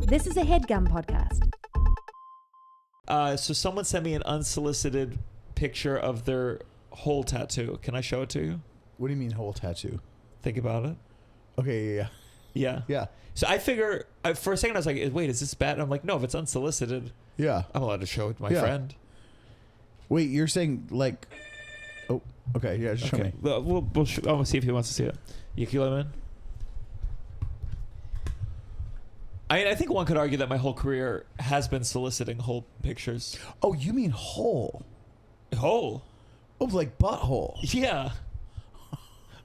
This is a Headgum podcast. So someone sent me an unsolicited picture of their whole tattoo. Can I show it to you? What do you mean whole tattoo? Think about it. Okay, yeah. So I figure, for a second I was like, wait, is this bad? And I'm like, no, if it's unsolicited, Yeah. I'm allowed to show it to my friend. Wait, you're saying like... Oh, okay, yeah, just show me. I'll see if he wants to see it. You can let him in? I mean, I think one could argue that my whole career has been soliciting whole pictures. Oh, you mean whole? Whole? Oh, like butthole. Yeah.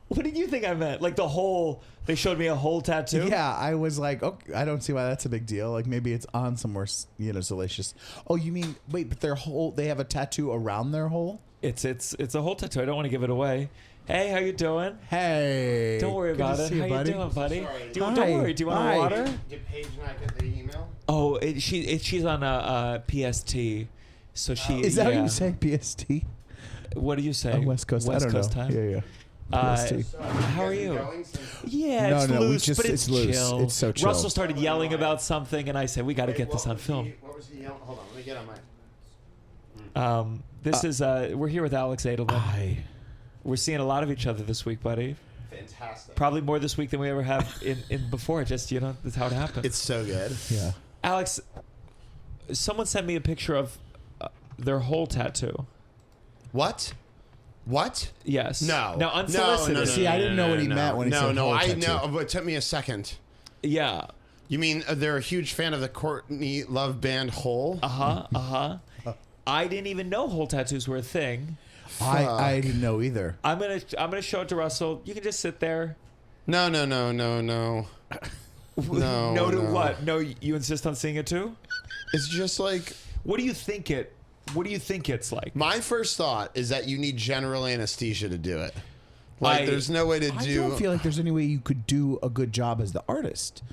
What did you think I meant? Like the whole... They showed me a whole tattoo? Yeah, I was like, okay, I don't see why that's a big deal. Like maybe it's on somewhere, salacious. Oh, you mean, wait, but they have a tattoo around their hole? It's a whole tattoo. I don't want to give it away. Hey, how you doing? Hey. Don't worry about it. How you doing, buddy? Sorry. Don't worry. Do you want water? Did Paige not get the email? Oh, she's on a PST. So she... Is that what you say, PST? What do you say? On West Coast. West I don't Coast know. time? Yeah. PST. How are you? Yeah, it's loose, but it's loose. chill. It's so chill. Russell started yelling about something, and I said, we got to get this on film. What was he yelling? Hold on, let me get on my... This is... we're here with Alex Edelman. We're seeing a lot of each other this week, buddy. Fantastic. Probably more this week than we ever have in before. Just, that's how it happens. It's so good. Yeah. Alex, someone sent me a picture of their whole tattoo. What? Yes. No. Now, unsolicited. No. See, I didn't know what he meant when he said whole I tattoo. know, but it took me a second. Yeah. You mean they're a huge fan of the Courtney Love band Hole? I didn't even know whole tattoos were a thing. I didn't know either. I'm gonna show it to Russell. You can just sit there. No. No to what? No, you insist on seeing it too? It's just like... What do you think it's like? My first thought is that you need general anesthesia to do it. Like, there's no way to I do... don't feel like there's any way you could do a good job as the artist.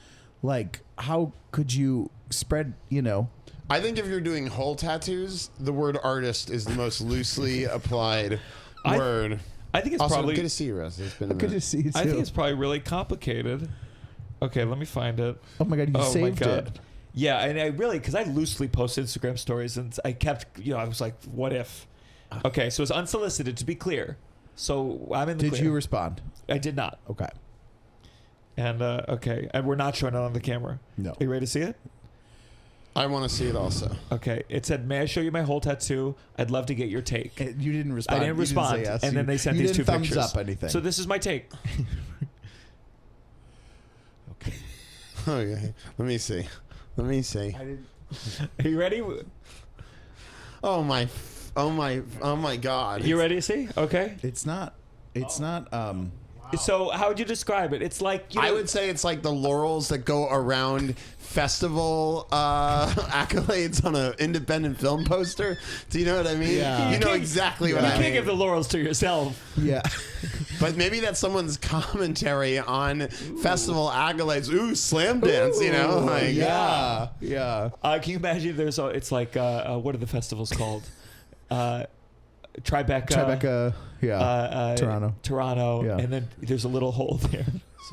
Like, how could you spread, I think if you're doing whole tattoos, the word artist is the most loosely applied word. I think it's also, probably... good to see you, Russ. It's been a Good to minute. see you too. I think it's probably really complicated. Okay, let me find it. Oh my God, you saved it. Yeah, and I really, because I loosely post Instagram stories, and I kept, I was like, what if? Okay, so it's unsolicited, to be clear. So I'm in the clear. Did you respond? I did not. Okay. And, okay, and we're not showing it on the camera. No. Are you ready to see it? I want to see it also. Okay, it said, may I show you my whole tattoo? I'd love to get your take. You didn't respond. I didn't respond, say yes. and then they sent these two thumbs pictures. up anything. So this is my take. Okay. Okay, let me see. Are you ready? Oh my God. You ready to see? Okay. It's not. So how would you describe it? It's like I would say it's like the laurels that go around festival accolades on an independent film poster. Do you know what I mean? Yeah. You know exactly what you I can't mean. give the laurels to yourself. Yeah. But maybe that's someone's commentary on festival accolades. Ooh, slam dance, Like, Yeah. Can you imagine? It's like what are the festivals called? Tribeca. Yeah. Toronto. Yeah. And then there's a little hole there.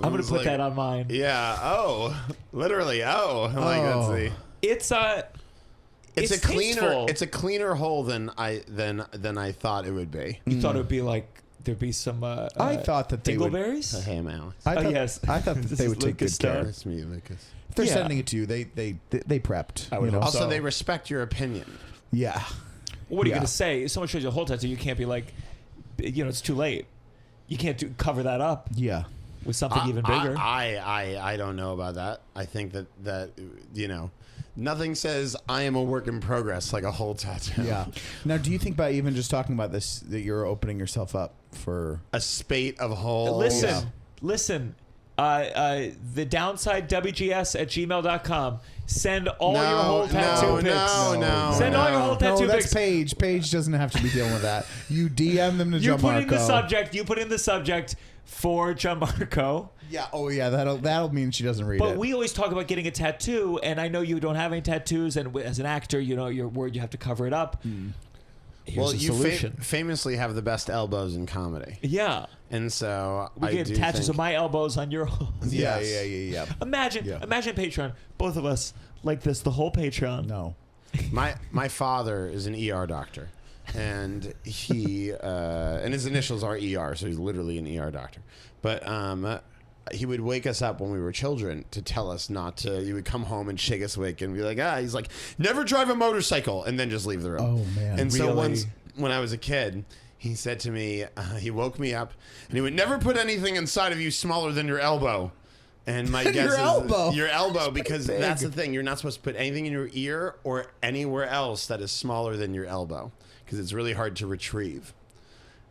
I'm gonna put that on mine. Yeah. Oh, literally. Oh, like that's the. It's a cleaner. It's a cleaner hole than I thought it would be. You thought it would be like there'd be some. I thought that they would. dingleberries. Hey, I'm Alex. Yes. I thought that they would take good care. Nice to meet you, Lucas. If they're Yeah. sending it to you, they prepped. I would hope Also, so. they respect your opinion. Yeah. What are you Yeah. gonna say? If someone shows you a whole tattoo, you can't be like, it's too late. You can't cover that up Yeah. with something even bigger. I don't know about that. I think that nothing says I am a work in progress like a whole tattoo. Yeah. Now, do you think by even just talking about this that you're opening yourself up for A spate of holes. Listen. The downside WGS@gmail.com. Send all your whole tattoo pics. No. Send all your whole tattoo No, that's pics. Paige. Paige doesn't have to be dealing with that. You DM them to You put in the Gianmarco. subject. You put in the subject for Gianmarco. Yeah. Oh, yeah. That'll mean she doesn't read it. But we always talk about getting a tattoo, and I know you don't have any tattoos, and as an actor, you're worried you have to cover it up. here's a you solution. famously have the best elbows in comedy. Yeah. And so We get tattoos of my elbows on your Yeah. Imagine Yeah. Patreon, both of us like this, the whole Patreon. No. My father is an ER doctor, and he and his initials are ER, so he's literally an ER doctor. But he would wake us up when we were children to tell us not to. He would come home and shake us awake and be like, he's like, never drive a motorcycle, and then just leave the room. Oh, man. And so Really? once when I was a kid, he said to me, he woke me up, and he would never put anything inside of you smaller than your elbow. And my guess is elbow. your elbow, because big. that's the thing. You're not supposed to put anything in your ear or anywhere else that is smaller than your elbow, because it's really hard to retrieve.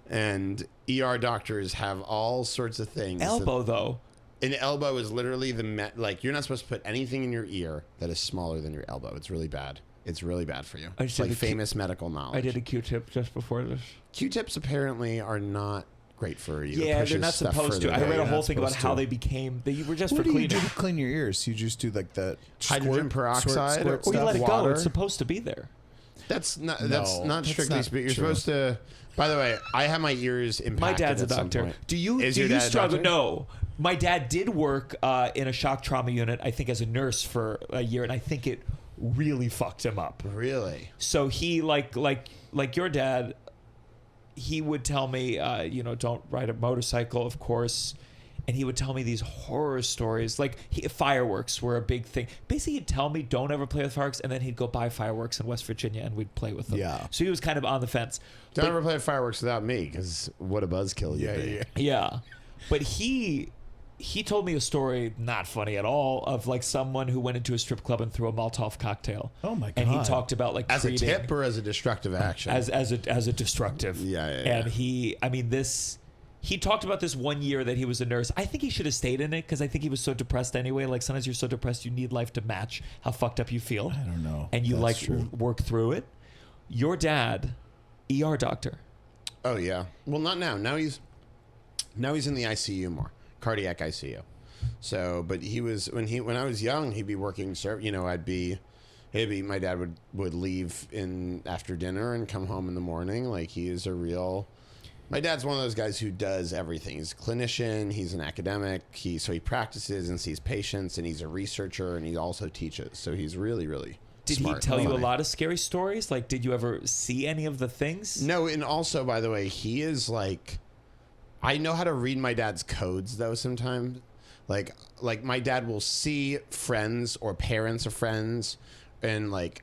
And ER doctors have all sorts of things. Elbow, though. An elbow is literally like, you're not supposed to put anything in your ear that is smaller than your elbow. It's really bad. It's really bad for you. It's like famous medical knowledge. I did a Q-tip just before this. Q-tips apparently are not great for you. Yeah, they're not supposed to. I read a whole thing about how they were just What for do you cleaning. do to clean your ears? You just do like the Hydrogen peroxide squirt Or you stuff? let it water. go. It's supposed to be there. That's not that's strictly not speaking. You're true. supposed to. By the way, I have my ears impacted. My dad's a at some doctor. point. Do you Is your do you dad a struggle? doctor? No. My dad did work in a shock trauma unit, I think, as a nurse for a year, and I think it really fucked him up. Really? So he like your dad, he would tell me, don't ride a motorcycle, of course. And he would tell me these horror stories. Like fireworks were a big thing. Basically, he'd tell me, don't ever play with fireworks. And then he'd go buy fireworks in West Virginia and we'd play with them. Yeah. So he was kind of on the fence. Don't ever play fireworks without me, because what a buzzkill you'd be. Yeah. But he told me a story, not funny at all, of like someone who went into a strip club and threw a Molotov cocktail. Oh my And he God. talked about like As treating, a tip or as a destructive action? as a destructive. Yeah. And he talked about this one year that he was a nurse. I think he should have stayed in it, because I think he was so depressed anyway. Like sometimes you're so depressed you need life to match how fucked up you feel. I don't know. And you That's true. work through it. Your dad, ER doctor. Oh yeah. Well, not now. Now he's in the ICU more, cardiac ICU. So, but he was when I was young, he'd be working. My dad would leave after dinner and come home in the morning. Like he is my dad's one of those guys who does everything. He's a clinician. He's an academic. He practices and sees patients, and he's a researcher, and he also teaches. So he's really, really Did smart. he tell you a Funny. lot of scary stories? Like, did you ever see any of the things? No, and also, by the way, he is like, I know how to read my dad's codes though sometimes. Like my dad will see friends or parents of friends, and like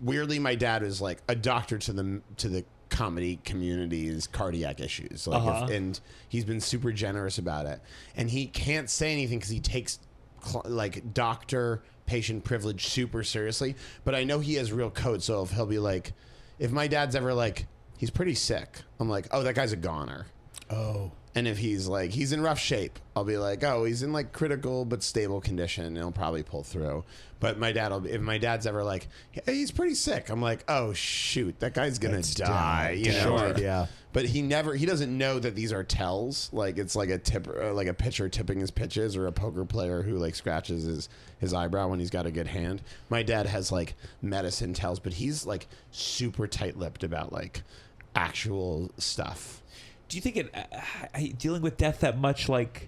weirdly, my dad is like a doctor to the comedy community's cardiac issues. Like and he's been super generous about it. And he can't say anything because he takes like doctor patient privilege super seriously. But I know he has real code. So if he'll be like, if my dad's ever like, he's pretty sick, I'm like, oh, that guy's a goner. Oh. And if he's like, he's in rough shape, I'll be like, oh, he's in like critical but stable condition, and he'll probably pull through. But if my dad's ever like, hey, he's pretty sick, I'm like, oh shoot, that guy's gonna die. You know? Sure. Like, Yeah. But he doesn't know that these are tells. Like it's like like a pitcher tipping his pitches, or a poker player who like scratches his eyebrow when he's got a good hand. My dad has like medicine tells, but he's like super tight-lipped about like actual stuff. Do you think dealing with death that much, like,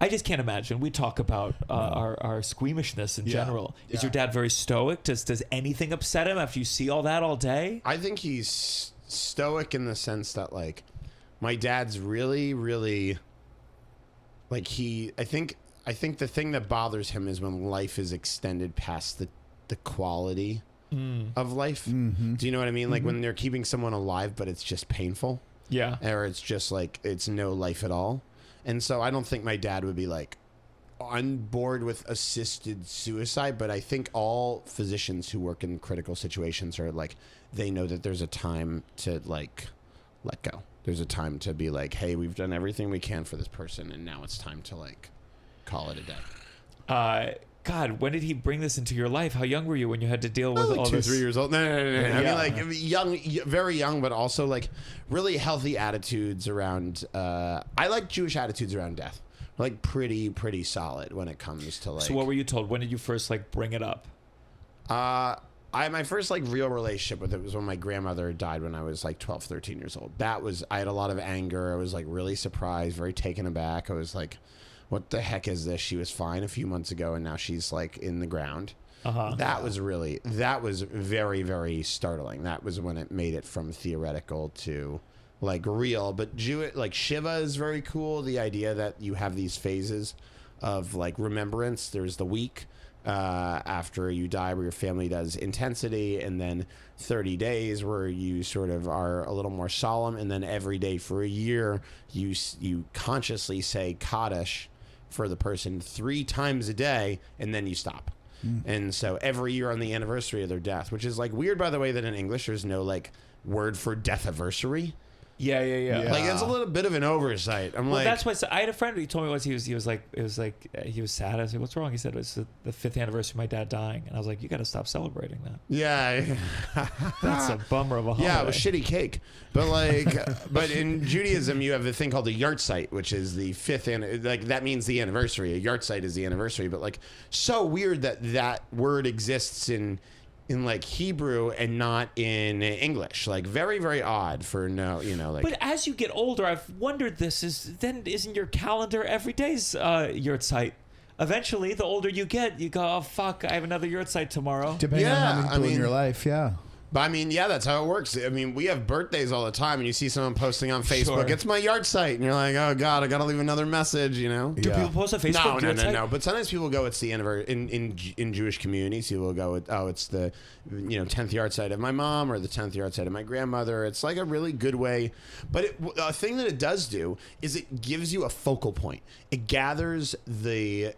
I just can't imagine. We talk about our squeamishness in general. Is your dad very stoic? Does anything upset him after you see all that all day? I think he's stoic in the sense that like my dad's really, really like I think the thing that bothers him is when life is extended past the quality of life. Mm-hmm. Do you know what I mean? Like when they're keeping someone alive, but it's just painful. Yeah. Or it's just like, it's no life at all. And so I don't think my dad would be like on board with assisted suicide, but I think all physicians who work in critical situations are like, they know that there's a time to like let go. There's a time to be like, hey, we've done everything we can for this person, and now it's time to like call it a day. God, when did he bring this into your life? How young were you when you had to deal with Like all 2, this? 3 years old. No. I Yeah. mean, like young, very young, but also like really healthy attitudes around. I like Jewish attitudes around death. Like pretty solid when it comes to like. So what were you told? When did you first like bring it up? my first like real relationship with it was when my grandmother died when I was like 12, 13 years old. I had a lot of anger. I was like really surprised, very taken aback. I was like, what the heck is this? She was fine a few months ago and now she's like in the ground. That was very, very startling. That was when it made it from theoretical to like real. But like Shiva is very cool. The idea that you have these phases of like remembrance. There's the week after you die where your family does intensity, and then 30 days where you sort of are a little more solemn, and then every day for a year you consciously say Kaddish for the person 3 times a day, and then you stop. And so every year on the anniversary of their death, which is like weird, by the way, that in English there's no like word for death-anniversary. Yeah. Like that's a little bit of an oversight. That's why I had a friend who told me once he was sad. I was like, what's wrong? He said it's the 5th anniversary of my dad dying, and I was like, you got to stop celebrating that. Yeah, that's a bummer of a holiday. Yeah, it was shitty cake, but like, but in Judaism you have a thing called the yahrzeit, which is the 5th, like that means the anniversary. A yahrzeit is the anniversary, but like so weird that word exists in like Hebrew and not in English. Like very, very odd for like. But as you get older, I've wondered isn't your calendar every day's yahrzeit? Eventually, the older you get, you go, oh fuck, I have another yahrzeit tomorrow. Depending on how many people in your life, yeah. But I mean, yeah, that's how it works. I mean, we have birthdays all the time, and you see someone posting on Facebook, Sure. It's my yahrzeit, and you're like, oh god, I gotta leave another message, Do people post on Facebook? No. But sometimes people go, it's the anniversary in Jewish communities. People will go, it's the 10th yahrzeit of my mom or the 10th yahrzeit of my grandmother. It's like a really good way. But a thing that it does do is it gives you a focal point. It gathers the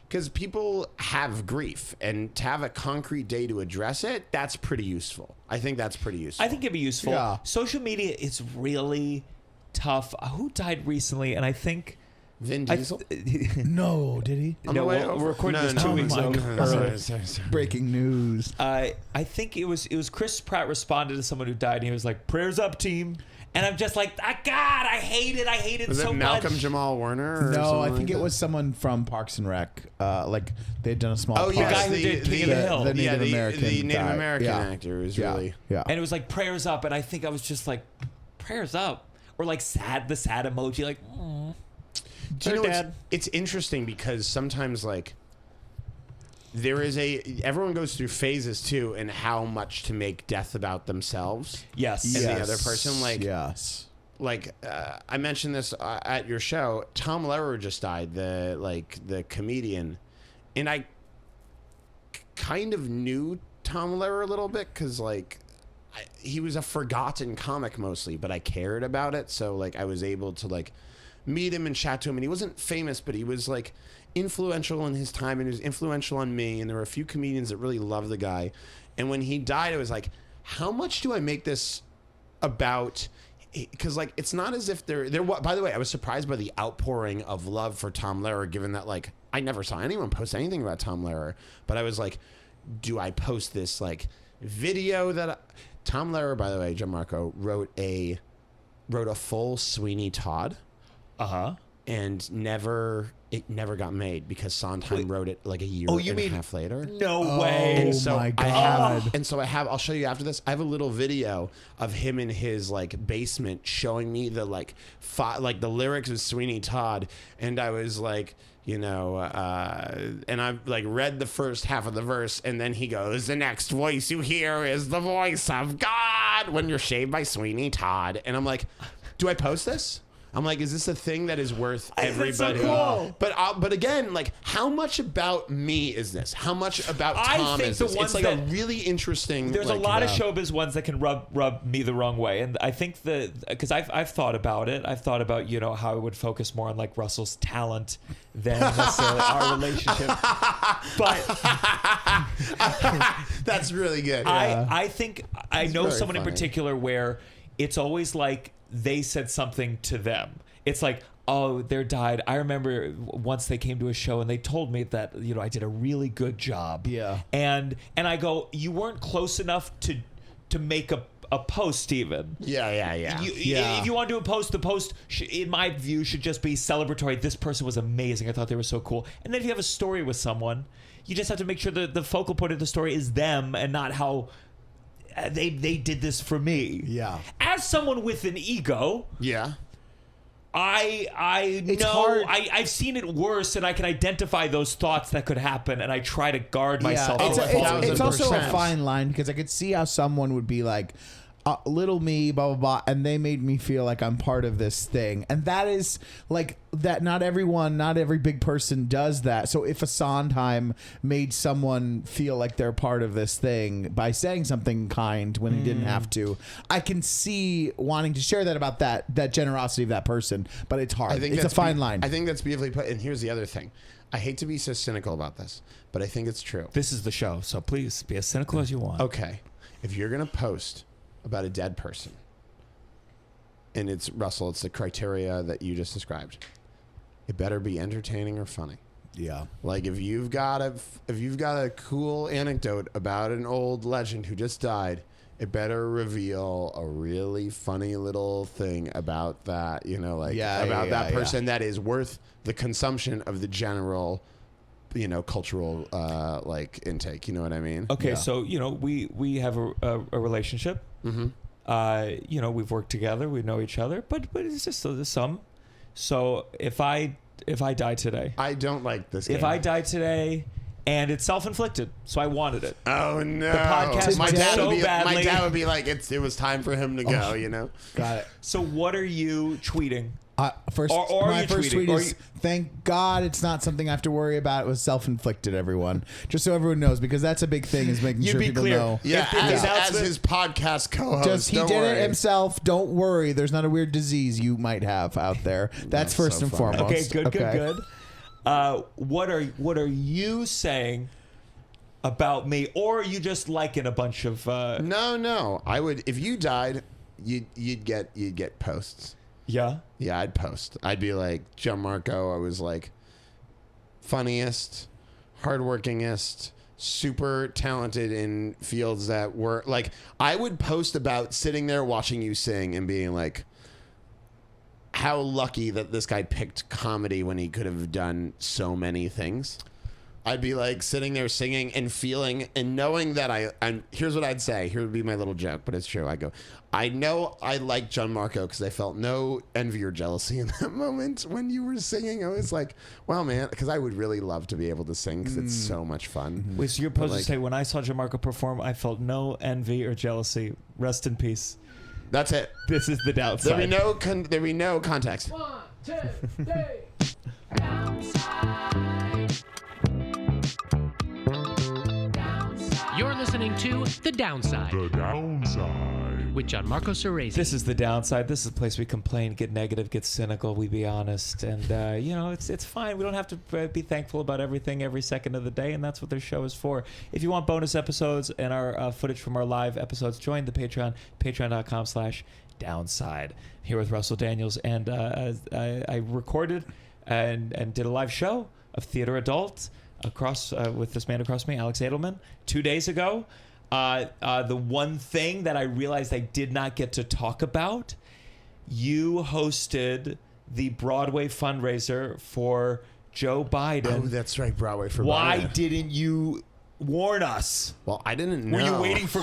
because people have grief, and to have a concrete day to address it, that's pretty useful. I think that's pretty useful. I think it'd be useful. Yeah. Social media is really tough. Who died recently? And I think Vin Diesel? No, did he? No, we're recording this 2 weeks ago. Breaking news. I think it was Chris Pratt responded to someone who died, and he was like, "Prayers up, team." And I'm just like, God, I hate it. I hate it was so it much. Malcolm Jamal Warner? Or No, I think like it was someone from Parks and Rec. Like they'd done a small. Oh, part. the guy who did King of the Hill. The Native American. The Native guy. American actor was really. Yeah. And it was like prayers up, and I think I was just like, prayers up, or like the sad emoji, like. Do you know it's interesting because sometimes like everyone goes through phases too, and how much to make death about themselves. Yes. And the other person, yes. Like I mentioned this at your show. Tom Lehrer just died, the comedian, and I kind of knew Tom Lehrer a little bit because he was a forgotten comic mostly, but I cared about it, so like I was able to like meet him and chat to him, and he wasn't famous, but he was like influential in his time, and he was influential on me, and there were a few comedians that really loved the guy. And when he died, it was like, how much do I make this about? Because like it's not as if they're by the way, I was surprised by the outpouring of love for Tom Lehrer, given that like I never saw anyone post anything about Tom Lehrer, but I was like, do I post this like video that Tom Lehrer, by the way, Gianmarco wrote a full Sweeney Todd, and it never got made because Sondheim wrote it like a year and a half later. No way. And so my God. I'll show you after this. I have a little video of him in his like basement showing me the like the lyrics of Sweeney Todd, and I was like, and I like read the first half of the verse, and then he goes, "The next voice you hear is the voice of God when you're shaved by Sweeney Todd," and I'm like, do I post this? I'm like, is this a thing that is worth everybody? So cool. But again, like, how much about me is this? How much about Tom is this? It's like a really interesting. There's a lot of showbiz ones that can rub me the wrong way, and I think because I've thought about it. I've thought about how I would focus more on like Russell's talent than necessarily our relationship. But that's really good. I think I know someone funny. in particular where it's always like they said something to them. It's like, oh, they died. I remember once they came to a show and they told me that I did a really good job. Yeah. And I go, you weren't close enough to make a post even. Yeah. If you want to do a post, the post, in my view, should just be celebratory. This person was amazing. I thought they were so cool. And then if you have a story with someone, you just have to make sure that the focal point of the story is them and not how they did this for me. Yeah. As someone with an ego, Yeah. I know hard. I've seen it worse, and I can identify those thoughts that could happen, and I try to guard myself. It's, from falling. it's also a 1000%. fine line because I could see how someone would be like, little me, blah, blah, blah, and they made me feel like I'm part of this thing. And that is like that. Not every big person does that. So if a Sondheim made someone feel like they're part of this thing by saying something kind when he didn't have to, I can see wanting to share that about that generosity of that person. But it's hard. It's a fine line. I think that's beautifully put. And here's the other thing. I hate to be so cynical about this, but I think it's true. This is the show, so please be as cynical as you want. Okay. If you're going to post about a dead person, and it's Russell, it's the criteria that you just described, it better be entertaining or funny. Yeah. Like if you've got a cool anecdote about an old legend who just died, it better reveal a really funny little thing about that, about that person that is worth the consumption of the general, cultural intake. You know what I mean? Okay, Yeah. so we have a relationship. Mm-hmm. We've worked together. We know each other, but it's just some. So if I die today, I don't like this game. if I die today, and it's self-inflicted, so I wanted it. Oh no! The podcast my went dad so would be, badly. My dad would be like, it was time for him to go. Got it. So what are you tweeting? First, Or my you first tweeting, tweet or is, you- thank God it's not something I have to worry about. It was self-inflicted, everyone. Just so everyone knows, because that's a big thing, is making You sure be people clear. know. Yeah, If the as announcement- his podcast co-host. Just he don't did worry. it himself. Don't worry. There's not a weird disease you might have out there. That's first so and funny. foremost. Okay, good. What are you saying about me, or are you just liking a bunch of? No. I would if you died, you'd get posts. Yeah. Yeah, I'd post. I'd be like, Gianmarco, I was like funniest, hardworkingest, super talented in fields that were like, I would post about sitting there watching you sing and being like, how lucky that this guy picked comedy when he could have done so many things. I'd be like sitting there singing and feeling and knowing that I'm here's what I'd say. Here would be my little joke, but it's true. I go, I know I like Gianmarco because I felt no envy or jealousy in that moment when you were singing. I was like, well, man, because I would really love to be able to sing because it's so much fun. Wait, so you're supposed But, to say, when I saw Gianmarco perform, I felt no envy or jealousy. Rest in peace. That's it. This is the downside. There be no context. 1, 2, 3. Downside. You're listening to The Downside. The Downside. With Gianmarco Soresi. This is the downside. This is a place we complain, get negative, get cynical. We be honest, and it's fine. We don't have to be thankful about everything every second of the day, and that's what this show is for. If you want bonus episodes and our footage from our live episodes, join the Patreon, patreon.com/downside. Here with Russell Daniels, and I recorded and did a live show of Theater Adult across with this man across me, Alex Edelman, 2 days ago. The one thing that I realized I did not get to talk about, you hosted the Broadway fundraiser for Joe Biden. Oh, that's right, Broadway for Why Biden. didn't you warn us? Well, I didn't know. Were you waiting for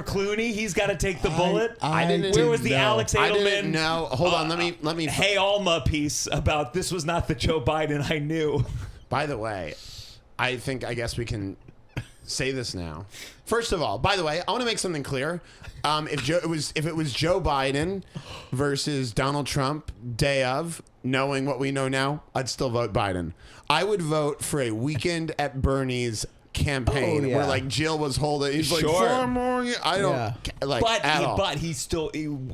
Clooney? He's got to take the bullet. I didn't Where was the know. Alex Edelman? I didn't know. Hold on, let me. Hey Alma piece about this was not the Joe Biden I knew. By the way, I guess we can say this now. First of all, by the way, I want to make something clear. If it was Joe Biden versus Donald Trump, day of, knowing what we know now, I'd still vote Biden. I would vote for a Weekend at Bernie's campaign where like Jill was holding. He's like, Sure. 4 more. I don't like at all. But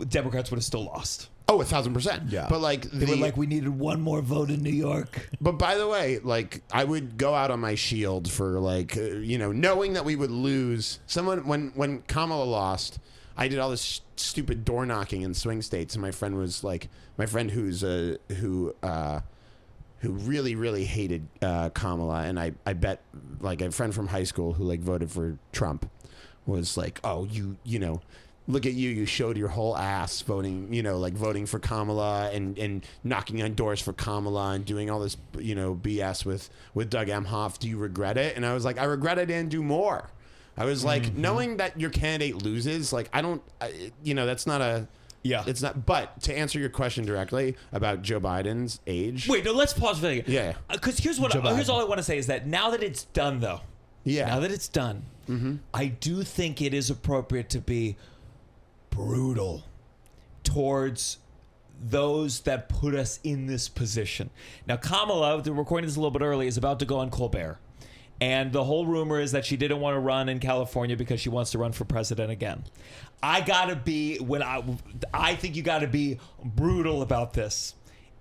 Democrats would have still lost. Oh, 1,000%. Yeah. But like They were like, we needed one more vote in New York. But by the way, like I would go out on my shield for like knowing that we would lose. Someone when Kamala lost, I did all this stupid door knocking in swing states, and my friend who really hated Kamala, and I bet like a friend from high school who like voted for Trump was like, oh, you know, look at you showed your whole ass voting, you know, like voting for Kamala and knocking on doors for Kamala and doing all this, you know, BS with Doug Emhoff. Do you regret it? And I was like, I regret I didn't do more. I was like, knowing that your candidate loses, like, you know, that's not a... Yeah. It's not... But to answer your question directly about Joe Biden's age... Wait, no, let's pause for a second. Yeah. Because here's all I want to say is that now that it's done, though. Yeah. Now that it's done, I do think it is appropriate to be brutal towards those that put us in this position. Now, Kamala, we're recording this a little bit early, is about to go on Colbert. And the whole rumor is that she didn't want to run in California because she wants to run for president again. I think you gotta be brutal about this.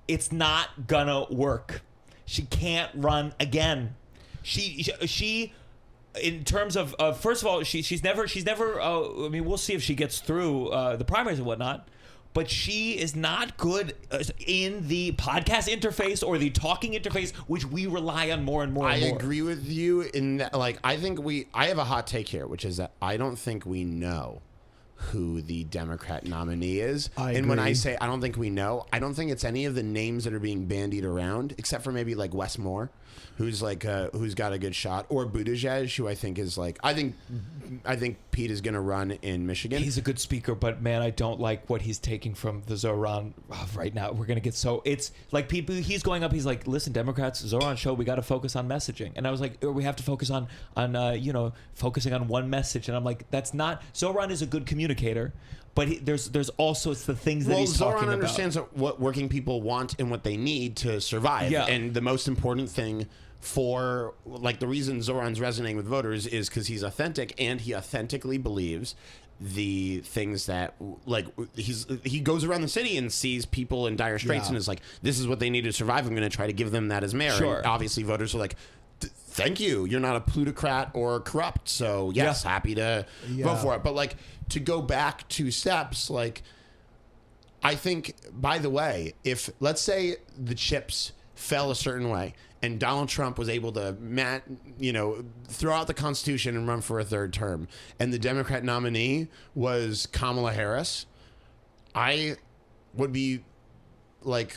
It's not gonna work. She can't run again. She in terms of first of all, she's never. I mean, we'll see if she gets through the primaries and whatnot. But she is not good in the podcast interface or the talking interface, which we rely on more and more. I agree with you in that. Like, I have a hot take here, which is that I don't think we know who the Democrat nominee is. And when I say I don't think we know, I don't think it's any of the names that are being bandied around, except for maybe like Wes Moore, who's like who's got a good shot, or Buttigieg, who I think is like I think Pete is going to run in Michigan. He's a good speaker, but man, I don't like what he's taking from the Zoran right now. We're going to get it's like people. He's going up. He's like, listen, Democrats, Zoran show. We got to focus on messaging, and I was like, we have to focus on you know, focusing on one message, and I'm like, that's not. Zoran is a good communicator. But there's also it's the things that he's talking about. Zoran understands what working people want and what they need to survive. Yeah. And the most important thing for, like, the reason Zoran's resonating with voters is because he's authentic and he authentically believes the things that, like, he goes around the city and sees people in dire straits and is like, this is what they need to survive. I'm going to try to give them that as mayor. Sure. And obviously voters are like, thank you. You're not a plutocrat or corrupt. So yes, happy to vote for it. But like, to go back 2 steps, like, I think, by the way, if let's say the chips fell a certain way and Donald Trump was able to, throw out the Constitution and run for a 3rd term, and the Democrat nominee was Kamala Harris, I would be like,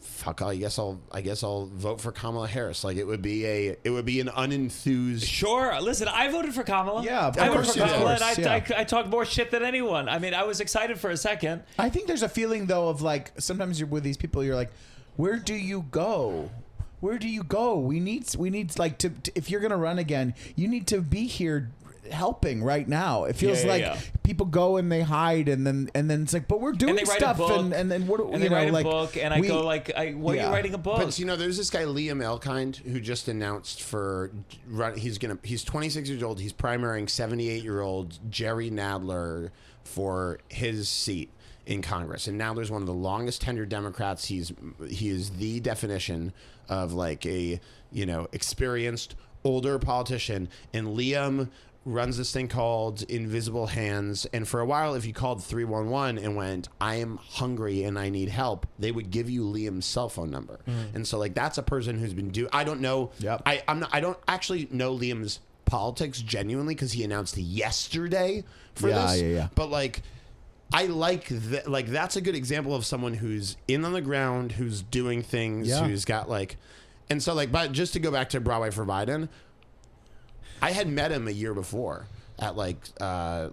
fuck, I guess I'll vote for Kamala Harris. Like, it would be an unenthused. Sure. Listen, I voted for Kamala. Yeah, I voted for Kamala, and yeah. I talked more shit than anyone. I mean, I was excited for a second. I think there's a feeling though of like sometimes you're with these people, you're like, where do you go? Where do you go? We need like to if you're gonna run again, you need to be here helping right now. It feels people go and they hide and then it's like, but we're doing stuff and then what and they write a book and I go like, are you writing a book? But there's this guy Liam Elkind who just announced he's 26 years old. He's primarying 78-year-old Jerry Nadler for his seat in Congress, and Nadler's one of the longest tenured Democrats. He is the definition of like a experienced older politician, and Liam runs this thing called Invisible Hands. And for a while, if you called 311 and went, I am hungry and I need help, they would give you Liam's cell phone number. And so like, that's a person who's been I don't know. Yep. I don't actually know Liam's politics genuinely because he announced yesterday for this. Yeah. But like, I like that. Like, that's a good example of someone who's in on the ground, who's doing things, who's got like, and so like, but just to go back to Broadway for Biden, I had met him a year before at I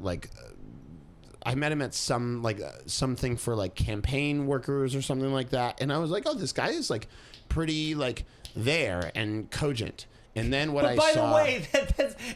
met him at something for like campaign workers or something like that, and I was like, oh, this guy is like pretty like there and cogent. And then what by the way,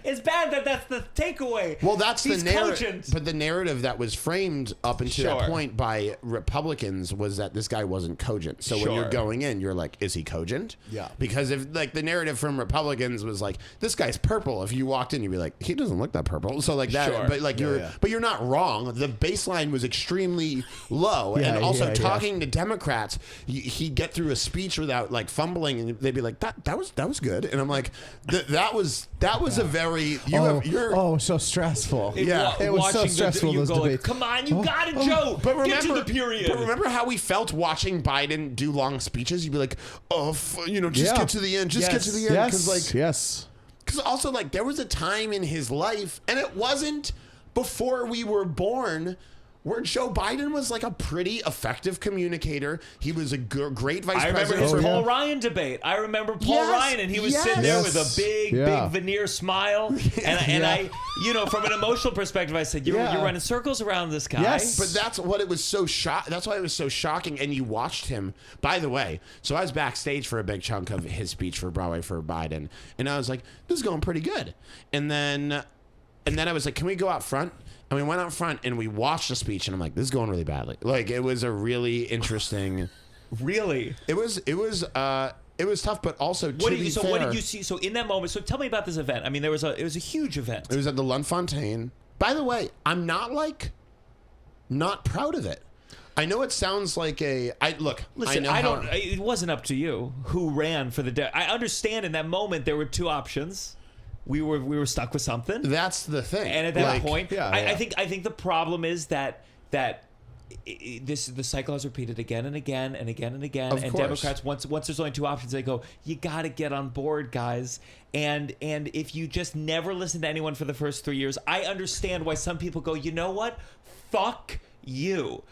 it's bad that that's the takeaway. Well, that's He's the narrative. cogent. But the narrative that was framed up until that point by Republicans was that this guy wasn't cogent. So when you're going in, you're like, is he cogent? Yeah. Because if like the narrative from Republicans was like, this guy's purple. If you walked in, you'd be like, he doesn't look that purple. So like that. But like but you're not wrong. The baseline was extremely low. And also talking to Democrats, he'd get through a speech without like fumbling, and they'd be like, that was good. And I'm like, that was a very so stressful. Yeah, it was so stressful. Those debates. Like, come on, you got it, Joe. But remember, get to the period. But remember how we felt watching Biden do long speeches? You'd be like, just get to the end. Just get to the end. Because Because also, like, there was a time in his life, and it wasn't before we were born, where Joe Biden was like a pretty effective communicator. He was a great vice I remember president. his Paul Ryan debate. I remember Paul Ryan, and he was sitting there with a big veneer smile. And I, from an emotional perspective, I said, you're running circles around this guy. Yes. But that's what it was so that's why it was so shocking. And you watched him, by the way. So I was backstage for a big chunk of his speech for Broadway for Biden. And I was like, this is going pretty good. And then I was like, can we go out front? And we went out front and we watched the speech, and I'm like, this is going really badly. Like, it was a really interesting. Really? It was tough, but also what did you see? So in that moment, so tell me about this event. I mean, it was a huge event. It was at the Lunfontaine. By the way, I'm not proud of it. I know it sounds like it wasn't up to you who ran for the I understand in that moment there were two options. We were stuck with something. That's the thing. And at that point, I think the problem is that the cycle has repeated again and again and again and again. Of and course. Democrats, once there's only two options, they go, you got to get on board, guys. And if you just never listen to anyone for the first 3 years, I understand why some people go, you know what? Fuck you.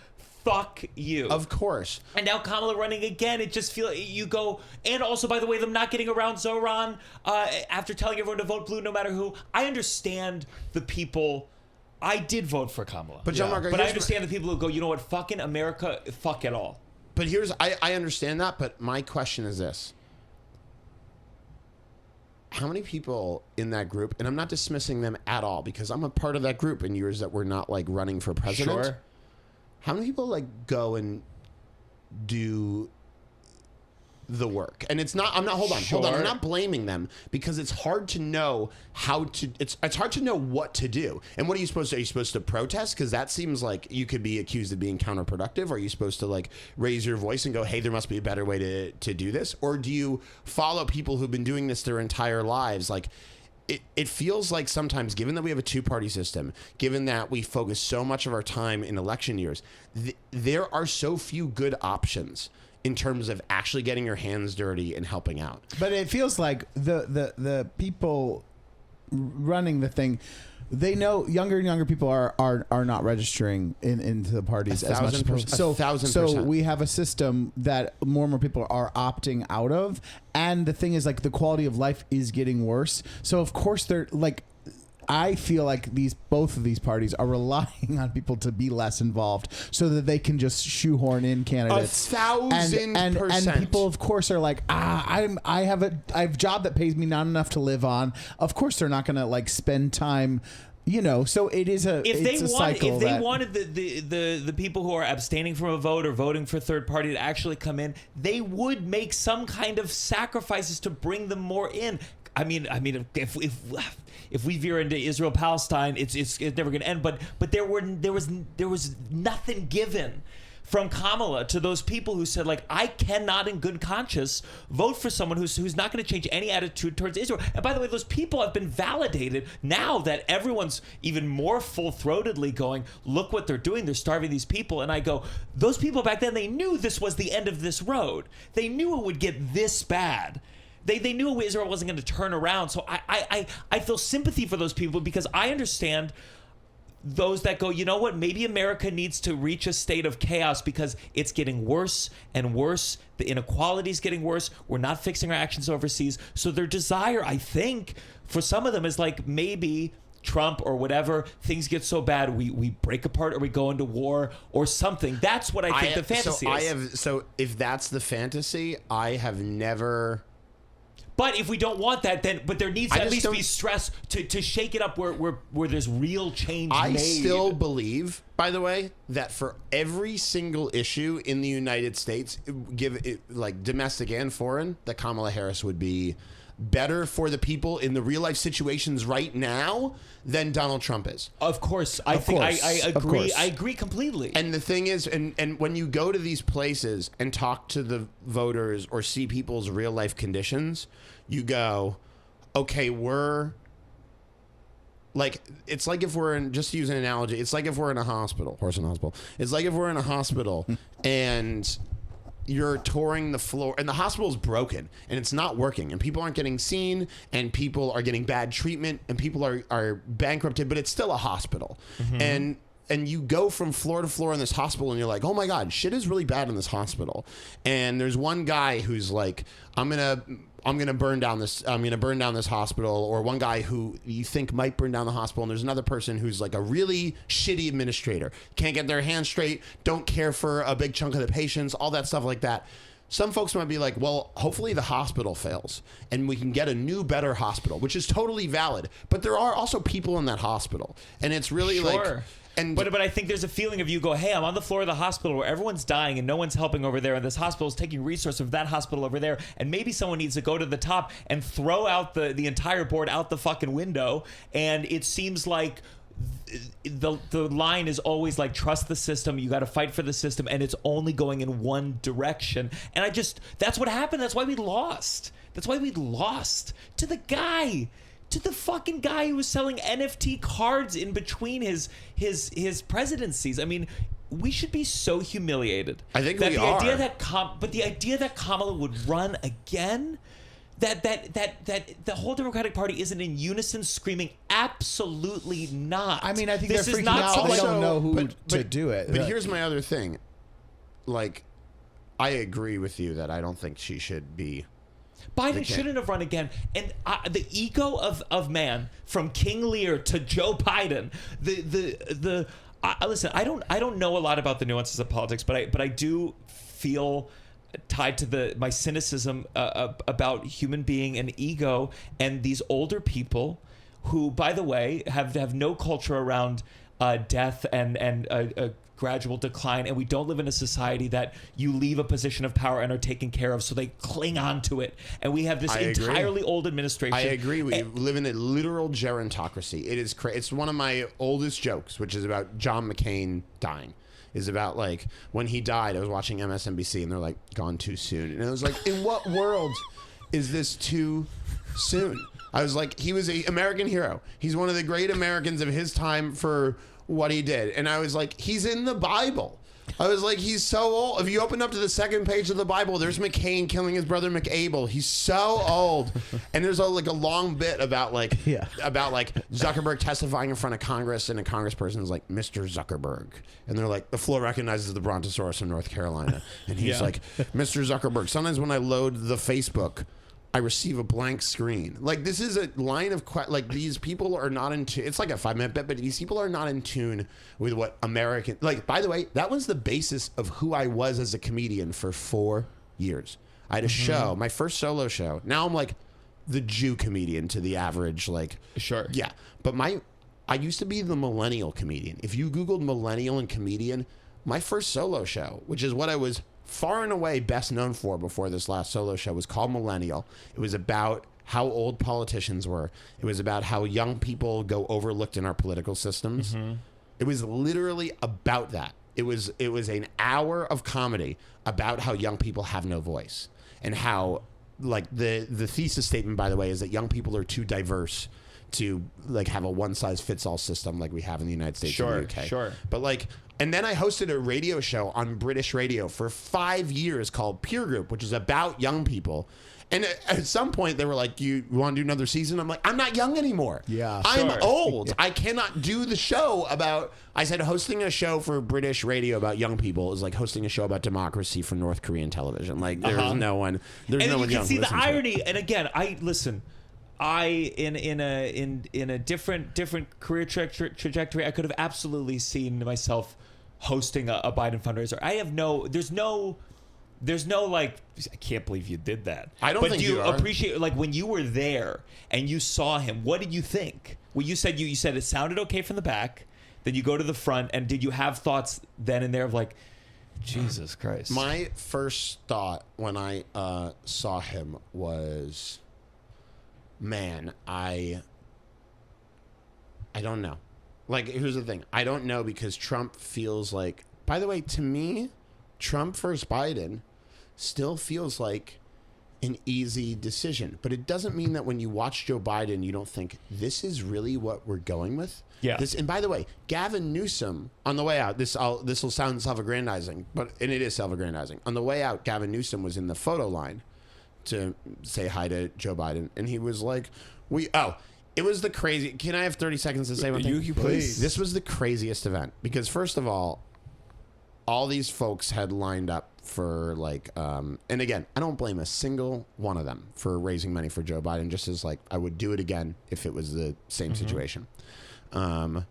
Fuck you. Of course. And now Kamala running again, it just feels, you go, and also, by the way, them not getting around Zoran after telling everyone to vote blue no matter who. I understand the people. I did vote for Kamala. But Gianmarco, but I understand the people who go, you know what, fucking America, fuck it all. But I understand that, but my question is this. How many people in that group, and I'm not dismissing them at all because I'm a part of that group in years that were not like running for president. Sure. How many people like go and do the work? And it's not, hold on. I'm not blaming them because it's hard to know it's hard to know what to do. And what are you supposed to, protest? Because that seems like you could be accused of being counterproductive. Are you supposed to like raise your voice and go, hey, there must be a better way to do this? Or do you follow people who've been doing this their entire lives? Like, it feels like sometimes, given that we have a two-party system, given that we focus so much of our time in election years, there are so few good options in terms of actually getting your hands dirty and helping out. But it feels like the people running the thing, they know younger and younger people are not registering into the parties as much as possible. So we have a system that more and more people are opting out of, and the thing is, like, the quality of life is getting worse. So of course they're like, I feel like both of these parties are relying on people to be less involved so that they can just shoehorn in candidates. 1,000%. And people, of course, are like, I have a job that pays me not enough to live on. Of course, they're not going to like spend time. So it is cycle. If they wanted the people who are abstaining from a vote or voting for third party to actually come in, they would make some kind of sacrifices to bring them more in. I mean, if we veer into Israel Palestine, it's never going to end. But there was nothing given from Kamala to those people who said, like, I cannot in good conscience vote for someone who's not going to change any attitude towards Israel. And by the way, those people have been validated now that everyone's even more full-throatedly going, look what they're doing. They're starving these people. And I go, those people back then, they knew this was the end of this road. They knew it would get this bad. They knew Israel wasn't going to turn around. So I feel sympathy for those people because I understand those that go, you know what, maybe America needs to reach a state of chaos because it's getting worse and worse. The inequality is getting worse. We're not fixing our actions overseas. So their desire, I think, for some of them is like maybe Trump or whatever, things get so bad, we break apart or we go into war or something. That's what I think the fantasy is. So if that's the fantasy, I have never... But if we don't want that, then there needs to at least be stress to shake it up where there's real change made. I still believe, by the way, that for every single issue in the United States, give it like domestic and foreign, that Kamala Harris would be better for the people in the real life situations right now than Donald Trump is. Of course. I agree. I agree completely. And the thing is, and when you go to these places and talk to the voters or see people's real life conditions, you go, okay, we're like, it's like if we're in, just to use an analogy, it's like if we're in a hospital, horse in a hospital. It's like if we're in a hospital and you're touring the floor and the hospital's broken and it's not working and people aren't getting seen and people are getting bad treatment and people are bankrupted, but it's still a hospital. And you go from floor to floor in this hospital and you're like, oh my God, shit is really bad in this hospital. And there's one guy who's like, I'm gonna burn down this hospital, or one guy who you think might burn down the hospital, and there's another person who's like a really shitty administrator, can't get their hands straight, don't care for a big chunk of the patients, all that stuff like that. Some folks might be like, well, hopefully the hospital fails and we can get a new, better hospital, which is totally valid. But there are also people in that hospital, and it's really like. But I think there's a feeling of you go, hey, I'm on the floor of the hospital where everyone's dying and no one's helping over there, and this hospital is taking resources of that hospital over there, and maybe someone needs to go to the top and throw out the entire board out the fucking window. And it seems like the line is always like, trust the system, you got to fight for the system, and it's only going in one direction. And that's what happened. That's why we lost. That's why we lost to the fucking guy who was selling NFT cards in between his presidencies. I mean, we should be so humiliated. I think that we the are. The idea that Kamala would run again, that the whole Democratic Party isn't in unison screaming, absolutely not. I mean, I think this they're is freaking not out. so They like, don't know who to do it. But here's my other thing. Like, I agree with you that I don't think she should be. Biden shouldn't have run again. And the ego of man, from King Lear to Joe Biden, listen, I don't know a lot about the nuances of politics, but I do feel tied to my cynicism about human being and ego, and these older people who, by the way, have no culture around death and a gradual decline, and we don't live in a society that you leave a position of power and are taken care of, so they cling on to it. And we have this entirely old administration. I agree. We live in a literal gerontocracy. It is it's one of my oldest jokes, which is about John McCain dying. Is about like when he died, I was watching MSNBC and they're like, gone too soon. And I was like, in what world is this too soon? I was like, he was an American hero. He's one of the great Americans of his time for what he did. And I was like, he's in the Bible. I was like, he's so old. If you open up to the second page of the Bible, there's McCain killing his brother McAbel. He's so old. And there's a long bit about Zuckerberg testifying in front of Congress, and a congressperson's like, Mr. Zuckerberg. And they're like, the floor recognizes the Brontosaurus from North Carolina. And he's like, Mr. Zuckerberg, sometimes when I load the Facebook, I receive a blank screen. Like, this is a line of these people are not in tune. It's like a 5-minute bit, but these people are not in tune with what American. Like, by the way, that was the basis of who I was as a comedian for 4 years. I had a show, my first solo show. Now I'm like the Jew comedian to the average, like. Sure. Yeah. But I used to be the millennial comedian. If you Googled millennial and comedian, my first solo show, which is what I was far and away best known for before this last solo show, was called Millennial. It was about how old politicians were. It was about how young people go overlooked in our political systems. It was literally about that. It was an hour of comedy about how young people have no voice, and how, like, the thesis statement, by the way, is that young people are too diverse to like have a one-size-fits-all system like we have in the United States and the UK. Sure. But like, and then I hosted a radio show on British radio for 5 years called Peer Group, which is about young people. And at some point they were like, you want to do another season? I'm like, I'm not young anymore. Yeah, I'm sure. old. I cannot do the show about, I said hosting a show for British radio about young people is like hosting a show about democracy for North Korean television. Like, there's no one, there's and no you one can young see who the listens to it. irony. And again, in a different career trajectory, I could have absolutely seen myself hosting a Biden fundraiser. There's no like, I can't believe you did that. I don't but think do you you are. appreciate, like, when you were there and you saw him, what did you think? Well, you said it sounded okay from the back, then you go to the front, and did you have thoughts then and there of like, Jesus Christ? My first thought when I saw him was, man, I don't know. Like, here's the thing. I don't know, because Trump feels like, by the way, to me, Trump versus Biden still feels like an easy decision. But it doesn't mean that when you watch Joe Biden, you don't think this is really what we're going with. Yeah. And by the way, Gavin Newsom on the way out. This will sound self-aggrandizing, and it is self-aggrandizing. On the way out, Gavin Newsom was in the photo line to say hi to Joe Biden, and he was like, it was the crazy. Can I have 30 seconds to say one thing? You please. This was the craziest event because first of all these folks had lined up for like, and again, I don't blame a single one of them for raising money for Joe Biden. Just as like I would do it again if it was the same situation. And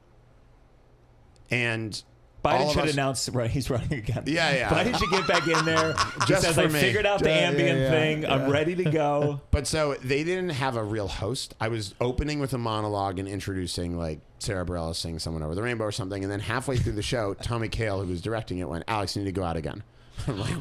Biden should announce he's running again. Yeah. Biden should get back in there. Just says, for I me. figured out the ambient thing. I'm ready to go. But so they didn't have a real host. I was opening with a monologue and introducing like Sarah Bareilles singing Someone Over the Rainbow or something. And then halfway through the show, Tommy Kail, who was directing it, went, Alex, you need to go out again. I'm like,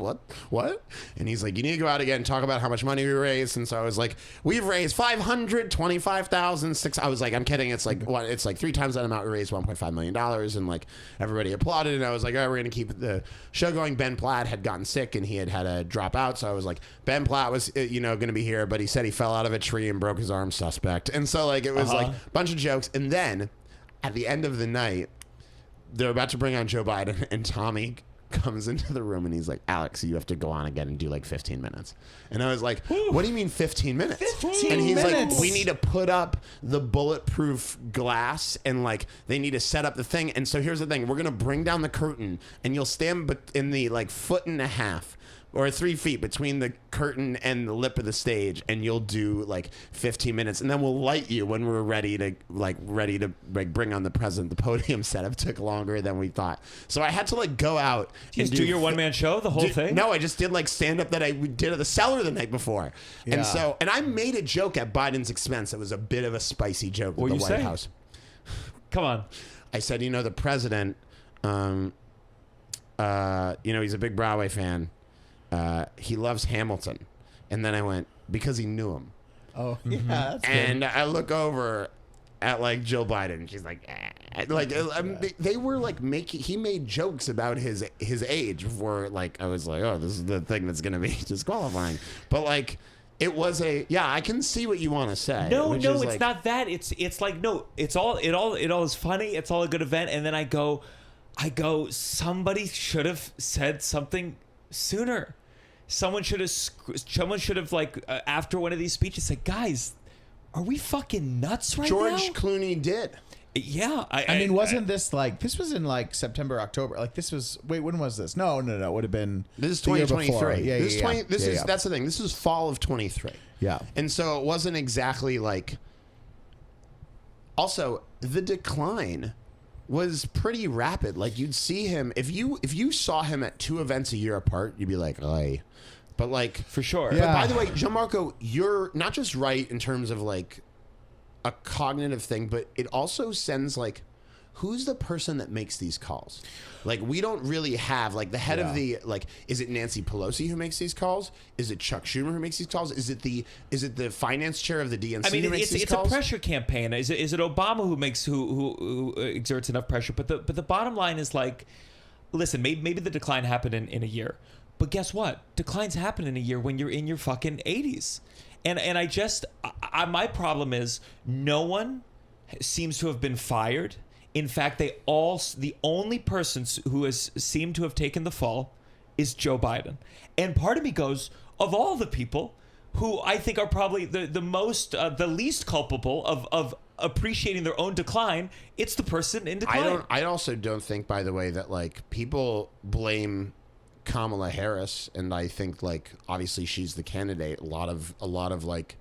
what? And he's like, you need to go out again and talk about how much money we raised. And so I was like, we've raised $525,006. I was like, I'm kidding. It's like what? It's like 3 times that amount. We raised $1.5 million. And like everybody applauded. And I was like, all right, we're going to keep the show going. Ben Platt had gotten sick and he had to drop out. So I was like, Ben Platt was, going to be here, but he said he fell out of a tree and broke his arm, suspect. And so like, it was like a bunch of jokes. And then at the end of the night, they're about to bring on Joe Biden and Tommy comes into the room and he's like, Alex, you have to go on again and do like 15 minutes. And I was like, what do you mean 15 minutes? 15 and he's minutes. like, we need to put up the bulletproof glass and like they need to set up the thing. And so here's the thing. We're going to bring down the curtain and you'll stand in the like 1.5 foot or 3 feet between the curtain and the lip of the stage, and you'll do like 15 minutes, and then we'll light you when we're ready to bring on the president. The podium setup took longer than we thought, so I had to like go out and do your one-man show, the whole thing. No, I just did like stand up that I did at the Cellar the night before, and I made a joke at Biden's expense. It was a bit of a spicy joke at the White House. Come on, I said, the president, he's a big Broadway fan. He loves Hamilton. And then I went, because he knew him. Oh, yeah, that's good. And I look over at like Jill Biden. She's like, like they were like he made jokes about his age before like I was like, oh, this is the thing that's going to be disqualifying. But like it was I can see what you want to say. No, it's like, not that. It's like, no, it all is funny. It's all a good event. And then I go, somebody should have said something sooner. Someone should have like after one of these speeches said, guys, are we fucking nuts right now? George Clooney did. Yeah. I mean, wasn't this like, this was in like September, October? Like this was, wait, when was this? No. It would have been. This is the year 2023. before. That's the thing. This is fall of 23. Yeah. And so it wasn't exactly like, also the decline was pretty rapid. Like you'd see him, if you saw him at 2 events a year apart, you'd be like, "Oy." But like for sure. Yeah. But by the way, Gianmarco, you're not just right in terms of like a cognitive thing, but it also sends like, who's the person that makes these calls? Like we don't really have like the head of the like. Is it Nancy Pelosi who makes these calls? Is it Chuck Schumer who makes these calls? Is it the finance chair of the DNC? I mean, who makes these it's calls? a pressure campaign. Is it Obama who exerts enough pressure? But the bottom line is like, listen, maybe the decline happened in a year, but guess what? Declines happen in a year when you're in your fucking 80s, and my problem is no one seems to have been fired. In fact, the only person who has seemed to have taken the fall is Joe Biden. And part of me goes, of all the people who I think are probably the least culpable of appreciating their own decline, it's the person in decline. I also don't think, by the way, that like people blame Kamala Harris, and I think like obviously she's the candidate. A lot of like,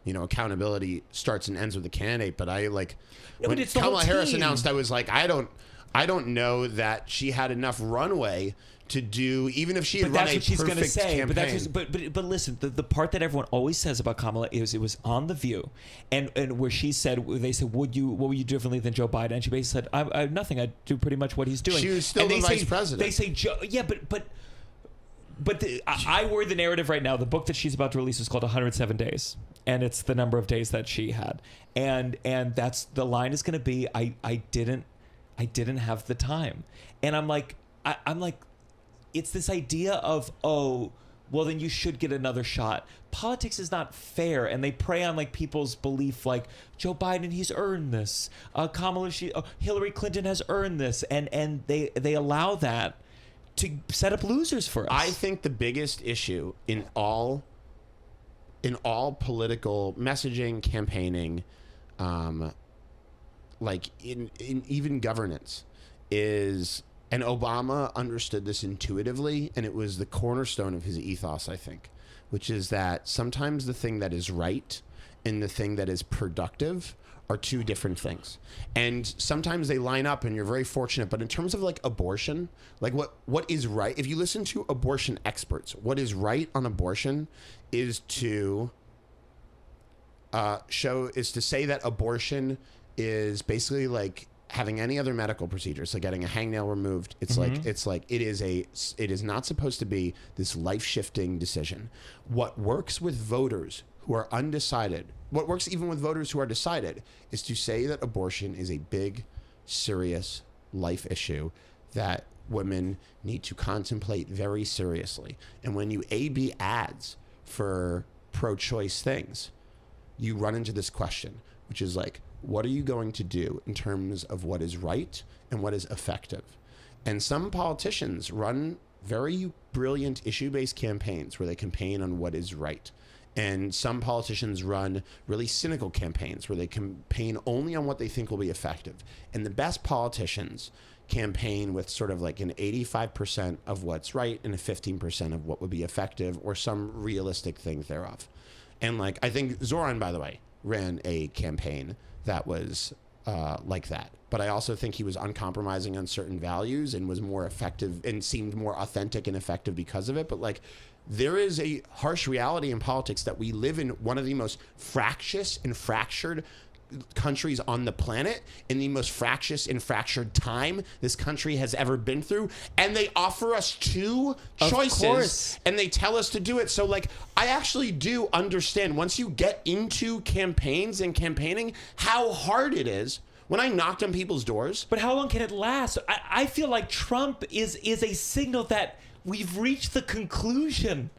accountability starts and ends with the candidate. But I like when Kamala Harris announced, I was like, I don't know that she had enough runway to do, even if she had run a perfect campaign. But listen, the part that everyone always says about Kamala is it was on The View, and where they said, what would you do differently than Joe Biden? And she basically said, I nothing. I do pretty much what he's doing. She was still the vice president. They say, I worry the narrative right now. The book that she's about to release is called 107 Days, and it's the number of days that she had, and that's the line is going to be, I didn't have the time, and I'm like, it's this idea of, oh, well, then you should get another shot. Politics is not fair, and they prey on like people's belief, like Joe Biden, he's earned this. Kamala, Hillary Clinton has earned this, and they allow that to set up losers for us. I think the biggest issue in all political messaging, campaigning, like in even governance, is, and Obama understood this intuitively, and it was the cornerstone of his ethos, I think, which is that sometimes the thing that is right and the thing that is productive are two different things. And sometimes they line up and you're very fortunate. But in terms of like abortion, like what is right, if you listen to abortion experts, what is right on abortion is to say that abortion is basically like having any other medical procedure. So getting a hangnail removed. It's like it is not supposed to be this life-shifting decision. What works with voters who are undecided, what works even with voters who are decided, is to say that abortion is a big, serious life issue that women need to contemplate very seriously. And when you A/B ads for pro-choice things, you run into this question, which is like, what are you going to do in terms of what is right and what is effective? And some politicians run very brilliant issue-based campaigns where they campaign on what is right. And some politicians run really cynical campaigns where they campaign only on what they think will be effective. And the best politicians campaign with sort of like an 85% of what's right and a 15% of what would be effective or some realistic thing thereof. And like, I think Zoran, by the way, ran a campaign that was like that. But I also think he was uncompromising on certain values and was more effective and seemed more authentic and effective because of it. But like, there is a harsh reality in politics that we live in one of the most fractious and fractured countries on the planet, in the most fractious and fractured time this country has ever been through, and they offer us two choices and they tell us to do it. So like, I actually do understand, once you get into campaigns and campaigning, how hard it is. When I knocked on people's doors. But how long can it last? I feel like Trump is a signal that we've reached the conclusion.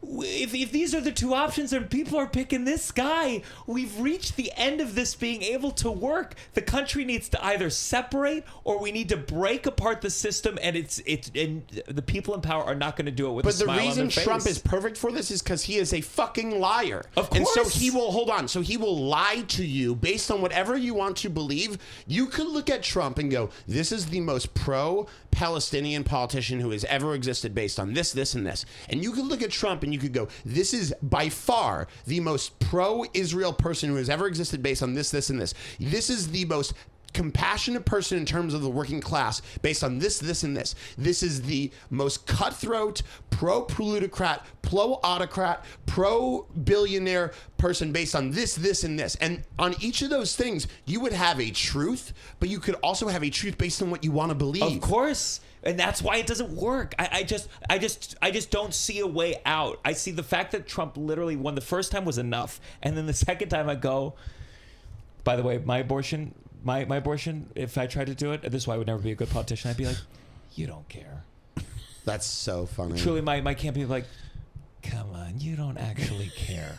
If these are the two options and people are picking this guy, we've reached the end of this being able to work. The country needs to either separate or we need to break apart the system, and and the people in power are not going to do it with a smile on their face. But the reason Trump is perfect for this is because he is a fucking liar. Of course. And so he will lie to you based on whatever you want to believe. You could look at Trump and go, this is the most pro-Palestinian politician who has ever existed based on this, this, and this. And you could look at Trump and you could go, this is by far the most pro-Israel person who has ever existed based on this, this, and this. This is the most compassionate person in terms of the working class based on this, this, and this. This is the most cutthroat, pro-plutocrat, pro-autocrat, pro-billionaire person based on this, this, and this. And on each of those things, you would have a truth, but you could also have a truth based on what you want to believe. Of course. And that's why it doesn't work. I just don't see a way out. I see the fact that Trump literally won the first time was enough. And then the second time I go, by the way, my abortion, if I tried to do it, this is why I would never be a good politician. I'd be like, you don't care. That's so funny. Truly, my campaign would be like, come on, you don't actually care.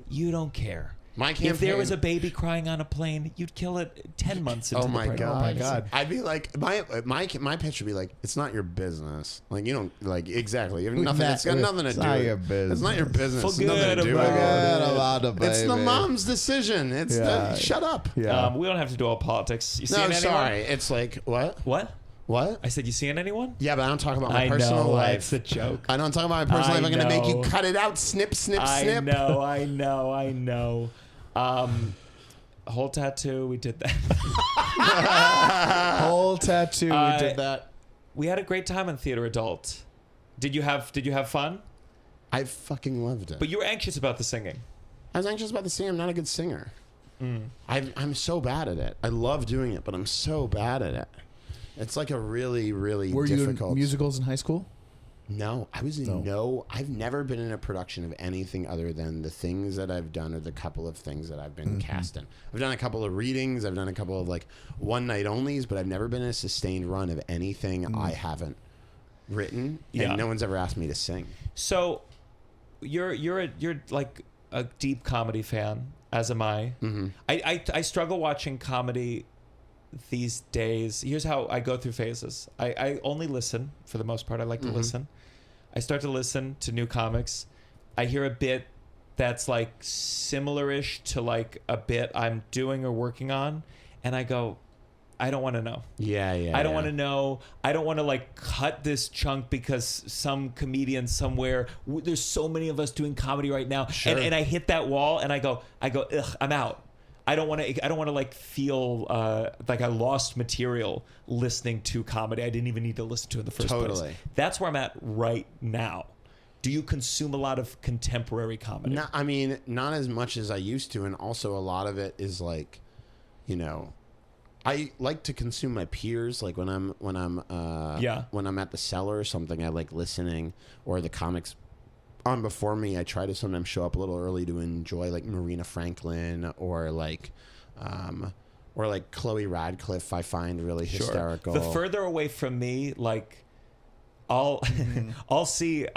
You don't care. My campaign, if there was a baby crying on a plane, you'd kill it 10 months into the pregnancy. Oh my God. I'd be like, my pitch would be like, it's not your business. Like, you don't, like, exactly. You have nothing, it's got nothing to do with your business. It's not your business. It's Forget nothing to do with about it. it. It's the mom's decision. It's shut up. Yeah. We don't have to do all politics. You No, seeing anyone? sorry. It's like, what? What? I said, you seeing anyone? Yeah, but I don't talk about my personal life. It's a joke. I don't talk about my personal life. I'm going to make you cut it out. Snip, snip, snip. I know. Whole tattoo, we did that. Whole tattoo, we did that. We had a great time on Theater Adult. Did you have fun? I fucking loved it. But you were anxious about the singing. I was anxious about the singing. I'm not a good singer. I'm so bad at it. I love doing it, but I'm so bad at it. It's like a really, really difficult. Were you in musicals in high school? No, I was in I've never been in a production of anything other than the things that I've done or the couple of things that I've been cast in. I've done a couple of readings. I've done a couple of like one night onlys, but I've never been in a sustained run of anything I haven't written, Yeah. and no one's ever asked me to sing. So you're like a deep comedy fan, as am I. Mm-hmm. I struggle watching comedy these days. Here's how I go through phases. I only listen for the most part. I like to listen. I start to listen to new comics. I hear a bit that's like similar-ish to like a bit I'm doing or working on, and I go, I don't want to know. I don't want to know. I don't want to like cut this chunk because some comedian somewhere. There's so many of us doing comedy right now, and I hit that wall, and I go, ugh, I'm out. I don't want to like feel like I lost material listening to comedy I didn't even need to listen to in the first place. That's where I'm at right now. Do you consume a lot of contemporary comedy? No, I mean, not as much as I used to, and also a lot of it is like, you know, I like to consume my peers. Like when I'm at the cellar or something, I like listening, or the comics on before me. I try to sometimes show up a little early to enjoy like Marina Franklin or like Chloe Radcliffe. I find really hysterical. The further away from me, like. I'm watching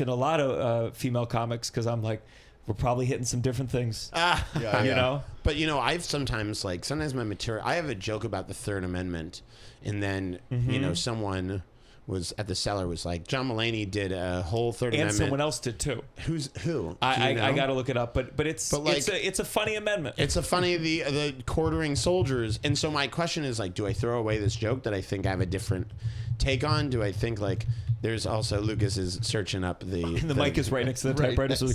a lot of female comics because I'm like, we're probably hitting some different things. You know? But, you know, sometimes my material, I have a joke about the Third Amendment, and then, you know, someone was at the cellar was like, John Mulaney did a whole Third Amendment. And someone else did too. Who? I got to look it up, but it's a funny amendment. It's a funny, the quartering soldiers. And so my question is like, do I throw away this joke that I think I have a different take on? Do I think like there's also Lucas is searching up the mic is right next to the typewriter. So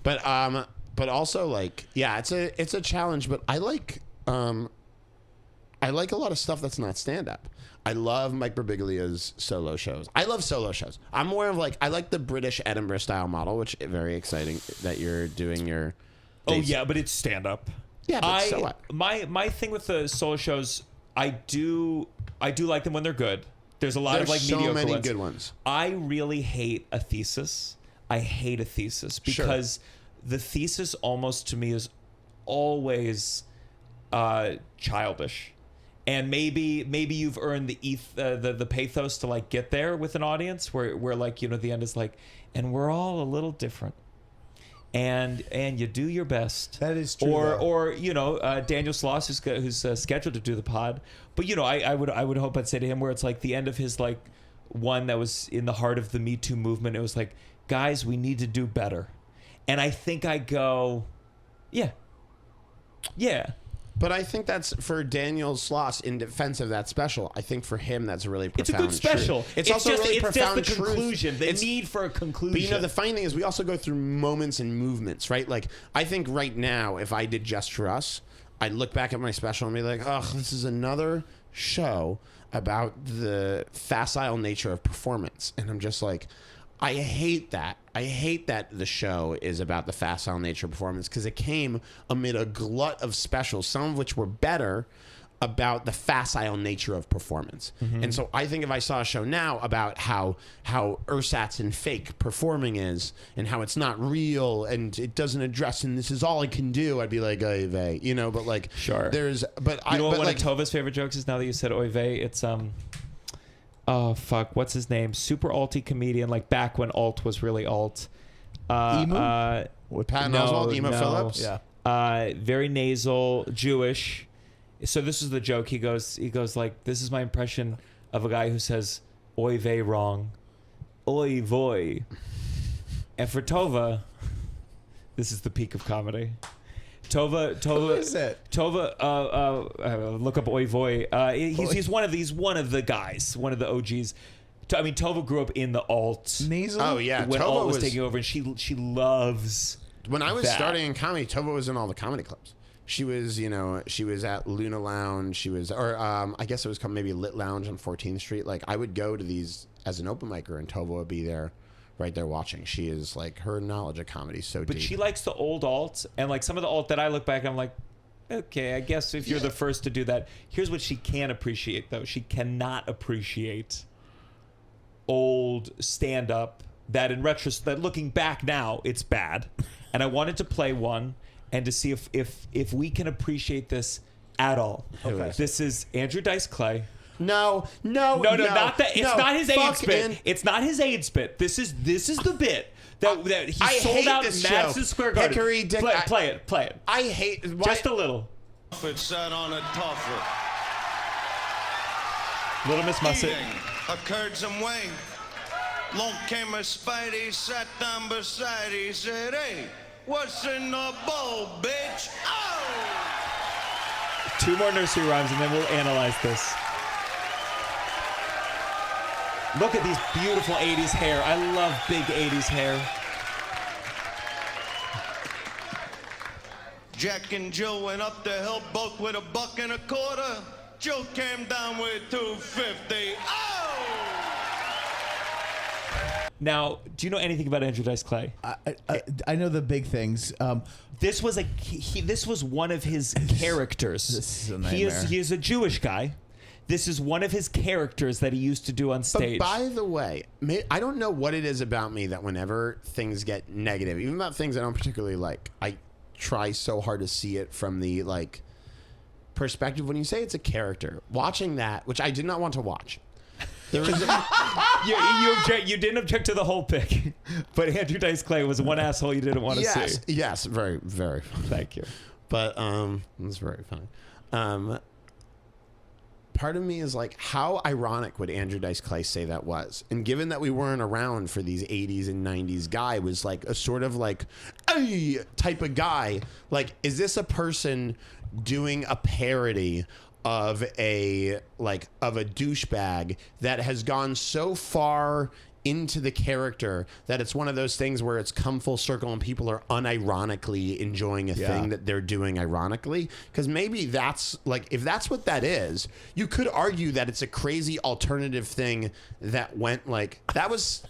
but also like, yeah, it's a challenge, but I like a lot of stuff that's not stand up. I love Mike Birbiglia's solo shows. I love solo shows. I'm more of like, I like the British Edinburgh style model, which is very exciting that you're doing your. Oh yeah, but it's stand up. Yeah, but so what? My thing with the solo shows, I do like them when they're good. There's a lot of like so mediocre many ones. good ones. I really hate a thesis. I hate a thesis because the thesis almost to me is always childish. And maybe you've earned the pathos to like get there with an audience where like, you know, the end is like, and we're all a little different, and you do your best. That is true. Or you know, Daniel Sloss who's scheduled to do the pod, but you know, I would hope I'd say to him where it's like the end of his like one that was in the heart of the Me Too movement. It was like, guys, we need to do better, and I think I go, yeah. But I think that's for Daniel Sloss in defense of that special. I think for him that's a really profound It's a good special. Truth. It's also just, really it's profound just the truth. conclusion. The need for a conclusion. But you know, the funny thing is we also go through moments and movements, right? Like I think right now, if I did Just For Us, I'd look back at my special and be like, oh, this is another show about the facile nature of performance. And I'm just like, I hate that. I hate that the show is about the facile nature of performance because it came amid a glut of specials, some of which were better, about the facile nature of performance. And so I think if I saw a show now about how ersatz and fake performing is and how it's not real and it doesn't address and this is all I can do, I'd be like, oy vey, you know, but like, there's, but you know what one like, of Tovah's favorite jokes is now that you said oy vey? It's, oh fuck, what's his name? Super alty comedian, like back when alt was really alt. Emu? with Patton Oswalt, Emo Phillips. Yeah. Very nasal, Jewish. So this is the joke. He goes like, this is my impression of a guy who says oy vey wrong. Oy voy. And for Tovah, this is the peak of comedy. Tovah. Who is it? Tovah. Look up Oy Voy. He's one of the guys, one of the OGs. I mean, Tovah grew up in the alt. Nasal? Oh yeah, When Tovah alt was taking over, and she loves. When I was that. starting in comedy, Tovah was in all the comedy clubs. She was, you know, she was at Luna Lounge. She was, or I guess it was called maybe Lit Lounge on 14th Street. Like I would go to these as an open micer, and Tovah would be there. Right there watching. She is like, her knowledge of comedy is so deep. But she likes the old alt, and like some of the alt that I look back, I'm like, okay, I guess if you're the first to do that. Here's what she can appreciate though. She cannot appreciate old stand up that in retrospect, that looking back now, it's bad. And I wanted to play one and to see if we can appreciate this at all. Okay. This is Andrew Dice Clay. No, not that. It's not his AIDS bit. fucking- It's not his AIDS bit. This is the bit that he I sold hate out this Madison show. Square Garden. Hickory Dick- Play it. I hate Just a little. It sat on a tuffle. Little Miss Mussett. Eating occurred some way. Long came a Spidey, sat down beside, he said, hey, what's in the bowl, bitch? Oh! 2 more nursery rhymes and then we'll analyze this. Look at these beautiful 80s hair. I love big 80s hair. Jack and Jill went up the hill, both with $1.25. Jill came down with $2.50. Oh! Now, do you know anything about Andrew Dice Clay? I know the big things. This was this was one of his characters. This is a he nightmare. is a Jewish guy. This is one of his characters that he used to do on stage. But by the way, I don't know what it is about me that whenever things get negative, even about things I don't particularly like, I try so hard to see it from the like perspective. When you say it's a character, watching that, which I did not want to watch. There was you didn't object to the whole pick, but Andrew Dice Clay was one asshole you didn't want to see. Yes, very, very. Thank you. But it's very funny. Part of me is like, how ironic would Andrew Dice Clay say that was? And given that we weren't around for these 80s and 90s, guy was like a sort of like, hey, type of guy. Like, is this a person doing a parody of a douchebag that has gone so far into the character that it's one of those things where it's come full circle and people are unironically enjoying a thing that they're doing ironically? Because maybe that's like, if that's what that is, you could argue that it's a crazy alternative thing that went like, that was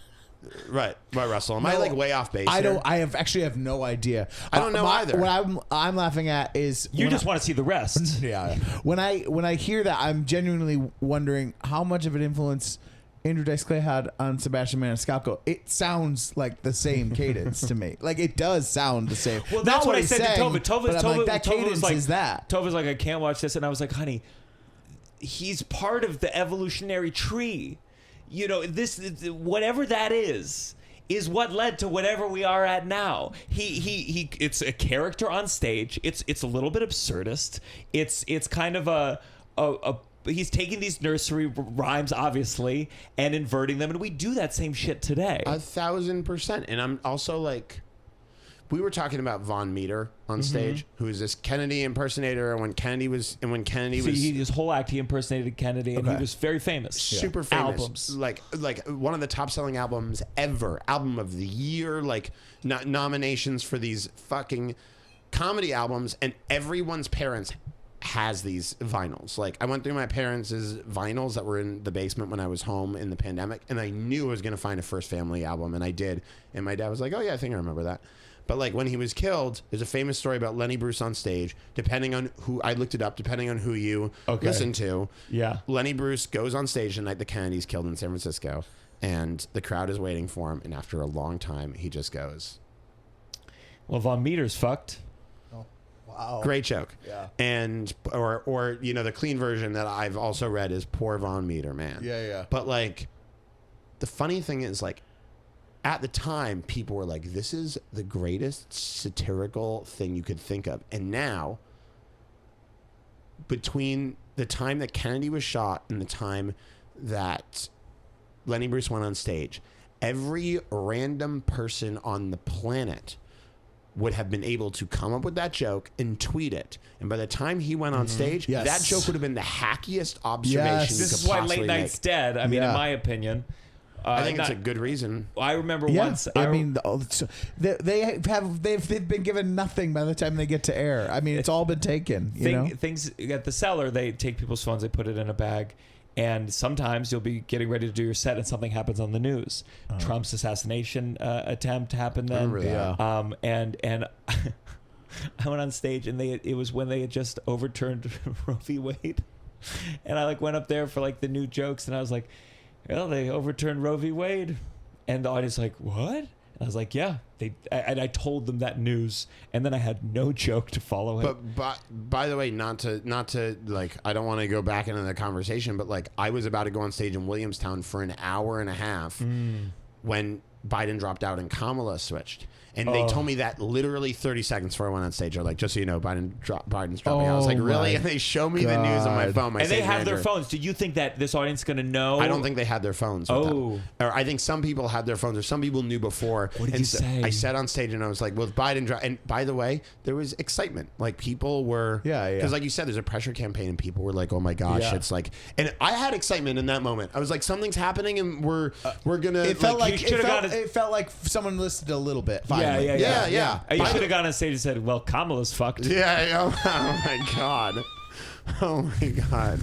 right, Russell. Am I like way off base? I here? don't. I have no idea. I don't know either. What I'm laughing at is You just want to see the rest. yeah. When I hear that, I'm genuinely wondering how much of an influence Andrew Dice Clay had on Sebastian Maniscalco. It sounds like the same cadence to me. Like it does sound the same. Well, Not that's what I he's said saying, to Tova. but I'm like, that Tova cadence was like, is that. Tova's like, I can't watch this, and I was like, honey, he's part of the evolutionary tree. You know, this whatever that is what led to whatever we are at now. He it's a character on stage. It's a little bit absurdist. It's kind of a he's taking these nursery rhymes, obviously, and inverting them, and we do that same shit today. 1,000%. And I'm also like, we were talking about Von Meter on stage, who is this Kennedy impersonator, and when Kennedy was his whole act, he impersonated Kennedy, and he was very famous. super famous, Albums. like one of the top selling albums ever, album of the year, like nominations for these fucking comedy albums, and everyone's parents has these vinyls. Like, I went through my parents' vinyls that were in the basement when I was home in the pandemic, and I knew I was going to find a First Family album, and I did. And my dad was like, oh yeah, I think I remember that. But like, when he was killed, there's a famous story about Lenny Bruce on stage. Depending on who, I looked it up, depending on who you listen to. Yeah. Lenny Bruce goes on stage the night the Kennedy's killed in San Francisco, and the crowd is waiting for him, and after a long time, he just goes, Well, Von Meter's fucked. Wow. great joke. Yeah. And or you know, the clean version that I've also read is poor Von Meter, man. Yeah. But like, the funny thing is, like, at the time, people were like, this is the greatest satirical thing you could think of. And now, between the time that Kennedy was shot and the time that Lenny Bruce went on stage, every random person on the planet would have been able to come up with that joke and tweet it. And by the time he went on stage, Yes. that joke would have been the hackiest observation Yes. you This could is why possibly Late make. Night's dead. I mean, Yeah. in my opinion. I think it's a good reason. I remember Yeah, once. I mean, they've been given nothing by the time they get to air. I mean, it's all been taken. You know, things at the cellar, they take people's phones, they put it in a bag, and sometimes you'll be getting ready to do your set and something happens on the news. Trump's assassination attempt happened then. remember that. And I went on stage, and it was when they had just overturned Roe v. Wade, and I like went up there for like the new jokes, and I was like, well, they overturned Roe v. Wade, and the audience like, what? And I was like, yeah. And I told them that news, and then I had no joke to follow it. But by the way, not to like, I don't want to go back into the conversation, but like, I was about to go on stage in Williamstown for an hour and a half when Biden dropped out and Kamala switched. And they told me that literally 30 seconds before I went on stage. They're like, just so you know, Biden's dropping out. I was like, really? And they show me the news on my phone. And they have their phones. Do you think that this audience is going to know? I don't think they had their phones with them. Or I think some people had their phones, or some people knew before. What did you say? I said on stage, and I was like, well, Biden and by the way, there was excitement. Like, people were... Yeah. Because like you said, there's a pressure campaign, and people were like, oh my gosh, it's like... And I had excitement in that moment. I was like, something's happening, and we're going to... It felt like someone listened a little bit, finally. Yeah. You should have gone on stage and said, well, Kamala's fucked. Yeah. Oh my God. Oh my God.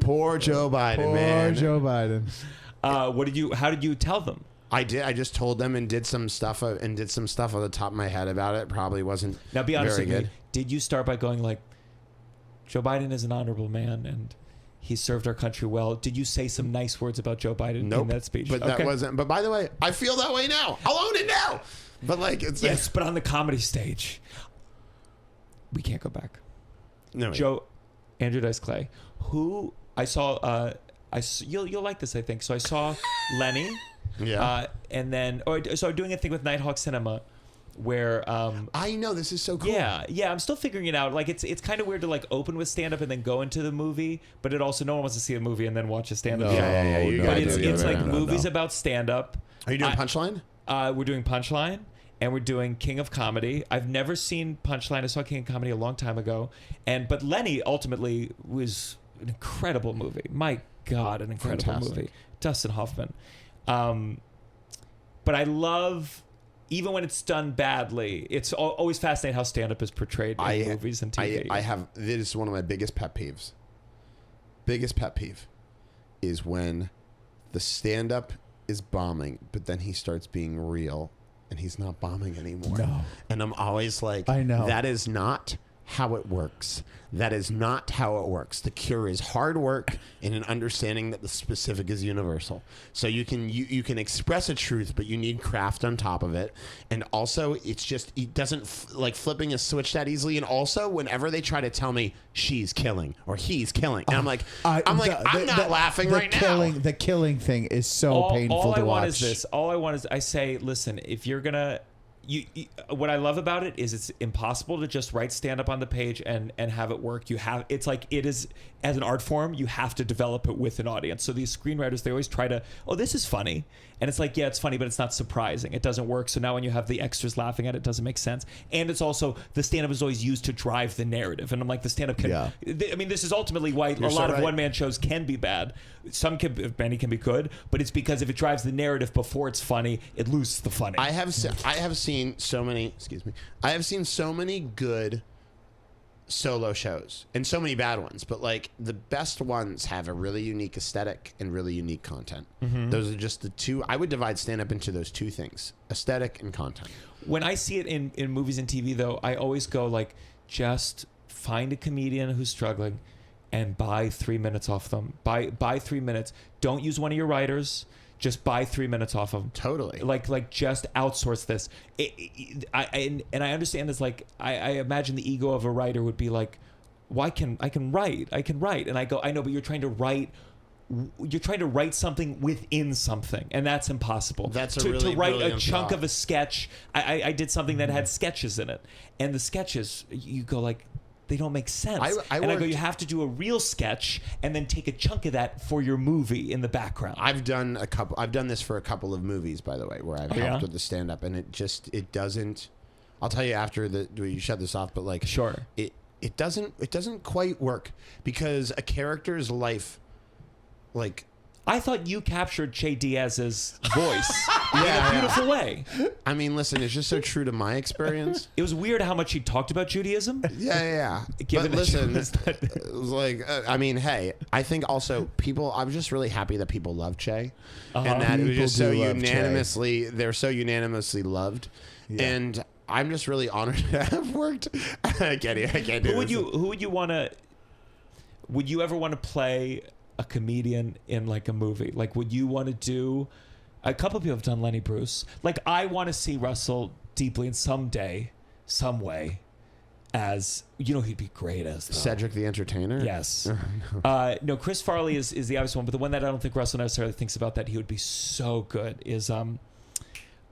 Poor Joe Biden, man. Poor Joe Biden. How did you tell them? I did. I just told them and did some stuff on the top of my head about it. Probably wasn't Now, be honest very with good. me. Did you start by going like, Joe Biden is an honorable man and he served our country well? Did you say some nice words about Joe Biden in that speech? But that wasn't. But by the way, I feel that way now. I'll own it now. But like, it's yes, but on the comedy stage, we can't go back. No, Andrew Dice Clay, who I saw. You'll like this, I think. So I saw Lenny. Yeah. And then, so I'm doing a thing with Nighthawk Cinema, where I know this is so cool. Yeah. I'm still figuring it out. Like it's kind of weird to like open with stand up and then go into the movie, but it also no one wants to see a movie and then watch a stand up. But it's like movies about stand up. Are you doing Punchline? We're doing Punchline. And we're doing King of Comedy. I've never seen Punchline. I saw King of Comedy a long time ago. But Lenny ultimately was an incredible movie. My God, an incredible movie. Dustin Hoffman. But I love, even when it's done badly, it's always fascinating how stand-up is portrayed in movies and TV. This is one of my biggest pet peeves. Biggest pet peeve is when the stand-up is bombing, but then he starts being real. And he's not bombing anymore. No. And I'm always like, I know. That is not how it works. That is not how it works. The cure is hard work and an understanding that the specific is universal. So you can express a truth, but you need craft on top of it. And also, it doesn't like flipping a switch that easily. And also, whenever they try to tell me she's killing or he's killing, and I'm like, I'm not laughing right now. The killing thing is so painful to watch. All I want is I say, listen, if you're gonna. What I love about it is it's impossible to just write stand up on the page and have it work. It's like it is as an art form, you have to develop it with an audience. So these screenwriters, they always try to, this is funny. And it's like, yeah, it's funny, but it's not surprising. It doesn't work. So now when you have the extras laughing at it, it doesn't make sense. And it's also, the stand-up is always used to drive the narrative. And I'm like, the stand-up can, I mean, this is ultimately why a lot of one-man shows can be bad. Many can be good, but it's because if it drives the narrative before it's funny, it loses the funny. I have seen so many good solo shows and so many bad ones, but like the best ones have a really unique aesthetic and really unique content. Those are just the two. I would divide stand-up into those two things: aesthetic and content. When I see it in movies and TV, though, I always go like, just find a comedian who's struggling and buy 3 minutes off them. Buy 3 minutes. Don't use one of your writers. Just buy 3 minutes off of them. Totally. Like just outsource this. I understand this. Like I imagine the ego of a writer would be like, well, I can write. And I go, I know, but you're trying to write something within something, and that's impossible. To write a chunk of a sketch. I did something that had sketches in it, and the sketches, you go like, they don't make sense. I go, you have to do a real sketch and then take a chunk of that for your movie in the background. I've done this for a couple of movies, by the way, where I've helped with the stand-up, and it doesn't. I'll tell you after you shut this off, but like, sure, it doesn't quite work because a character's life, like. I thought you captured Che Diaz's voice in a beautiful way. I mean, listen, it's just so true to my experience. It was weird how much he talked about Judaism. Yeah. But listen, it was like, I mean, hey, I think also I was just really happy that people love Che. And that it was just so unanimously, they're so unanimously loved. Yeah. And I'm just really honored to have worked. I can't do this. Who would you want to, would you ever want to play a comedian in like a movie? Like, would you want to do A couple of people have done Lenny Bruce. Like, I want to see Russell deeply in some way, as, you know, he'd be great as though. Cedric the Entertainer? Yes. No, Chris Farley is the obvious one, but the one that I don't think Russell necessarily thinks about that he would be so good is who's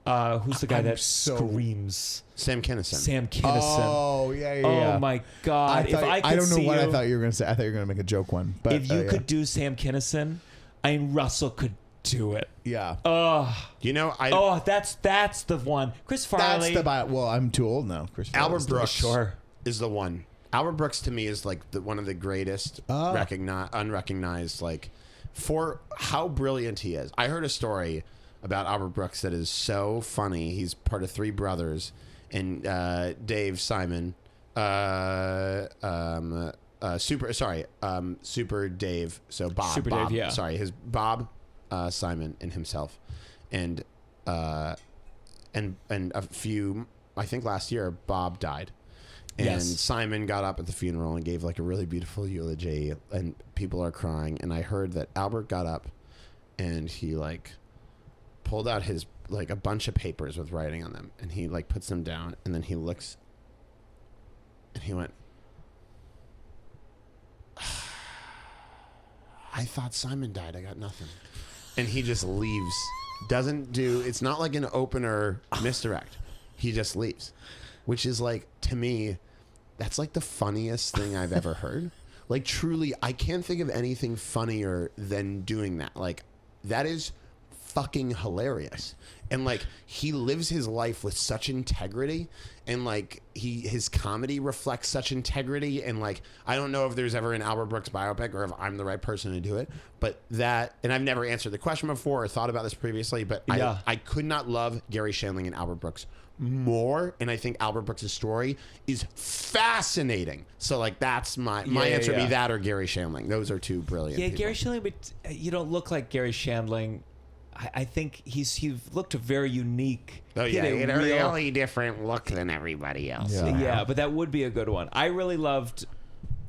the guy that screams? Sam Kinison. Sam Kinison. Oh, yeah. Oh my God! I don't know what I thought you were going to say. I thought you were going to make a joke one. But if you could do Sam Kinison, I mean, Russell could do it. Yeah. You know, that's the one. Chris Farley. Well, I'm too old now. Chris Farley. Albert Brooks Sure. is the one. Albert Brooks to me is like one of the greatest unrecognized, like, for how brilliant he is. I heard a story about Albert Brooks that is so funny. He's part of three brothers, and Dave, Simon, Super Dave. So Bob. Super Bob, Dave, yeah. Sorry, his Bob, Simon, and himself, and a few. I think last year Bob died. And Yes. Simon got up at the funeral and gave like a really beautiful eulogy, and people are crying. And I heard that Albert got up and he like pulled out his like a bunch of papers with writing on them, and he like puts them down, and then he looks and he went, I thought Simon died. I got nothing. And he just leaves. It's not like an opener misdirect. He just leaves, which is like, to me, that's like the funniest thing I've ever heard. Like, truly, I can't think of anything funnier than doing that. Like, that is fucking hilarious. And like, he lives his life with such integrity, and like his comedy reflects such integrity. And like, I don't know if there's ever an Albert Brooks biopic or if I'm the right person to do it, but that, and I've never answered the question before or thought about this previously, but Yeah. I could not love Gary Shandling and Albert Brooks more, and I think Albert Brooks' story is fascinating. So like, that's my answer would be that or Gary Shandling. Those are two brilliant people. Gary Shandling, but you don't look like Gary Shandling. I think he looked very unique. Oh He yeah, had he had a really different look than everybody else. Yeah, but that would be a good one. I really loved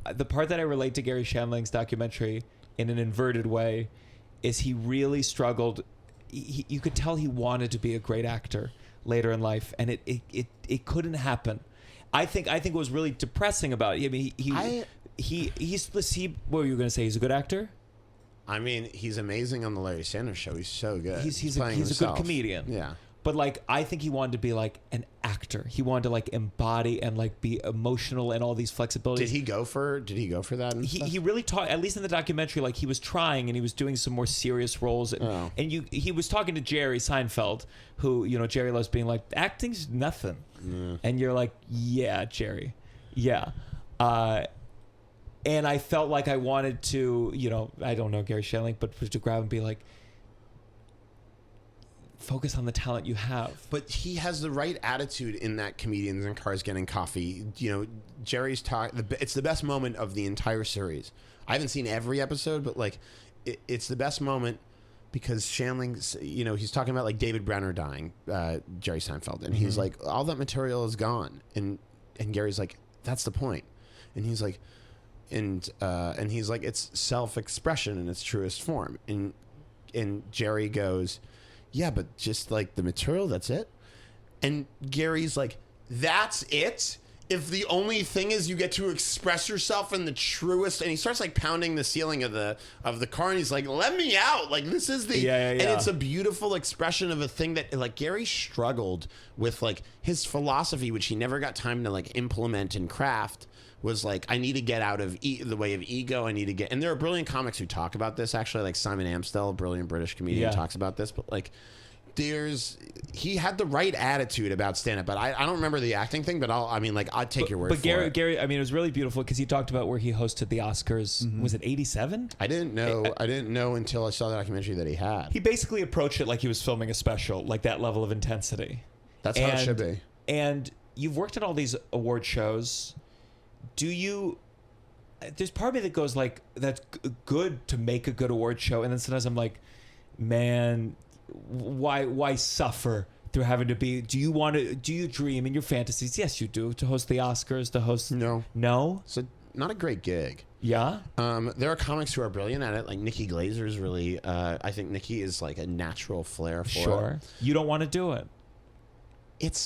the part that I relate to Gary Shandling's documentary in an inverted way is he really struggled. You could tell he wanted to be a great actor later in life, and it couldn't happen. I think what was really depressing about it. I mean, he's what were you going to say? He's a good actor. I mean, he's amazing on the Larry Sanders Show. He's so good. He's playing a himself. good comedian. Yeah. But like, I think he wanted to be like an actor. He wanted to like embody and like be emotional and all these flexibilities. Did he go for that? And He really taught, at least in the documentary, like he was trying and he was doing some more serious roles. And, he was talking to Jerry Seinfeld, who, you know, Jerry loves being like, acting's nothing. And you're like, yeah, Jerry. Yeah. And I felt like I wanted to, you know, I don't know Gary Shandling, but to grab and be like, focus on the talent you have. But he has the right attitude in that Comedians in Cars Getting Coffee. You know, Jerry's talk. It's the best moment of the entire series. I haven't seen every episode, but like, it's the best moment because Shandling's, you know, he's talking about like David Brenner dying, Jerry Seinfeld, and he's like, all that material is gone, and Gary's like, that's the point, and he's like, and he's like, it's self-expression in its truest form, and Jerry goes, yeah, but just like the material, that's it. And Gary's like, that's it? If the only thing is you get to express yourself in the truest, and he starts like pounding the ceiling of the car, and he's like, let me out. Like, this is the, and it's a beautiful expression of a thing that like Gary struggled with, like his philosophy, which he never got time to like implement and craft, was like, I need to get out of the way of ego. I need to get, and there are brilliant comics who talk about this, actually, like Simon Amstel, a brilliant British comedian, talks about this, but like, he had the right attitude about stand-up, but I don't remember the acting thing, but I'd take your word for it. But Gary, I mean, it was really beautiful because he talked about where he hosted the Oscars. Was it 87? I didn't know until I saw the documentary that he had. He basically approached it like he was filming a special, like that level of intensity. That's how it should be. And you've worked at all these award shows. There's part of me that goes like, that's good to make a good award show. And then sometimes I'm like, man, why suffer through having to be, do you dream in your fantasies? Yes, you do, to host the Oscars, to host. No. No? So not a great gig. Yeah. There are comics who are brilliant at it. Like Nikki Glazer is really. I think Nikki is like a natural flair for it. You don't want to do it. It's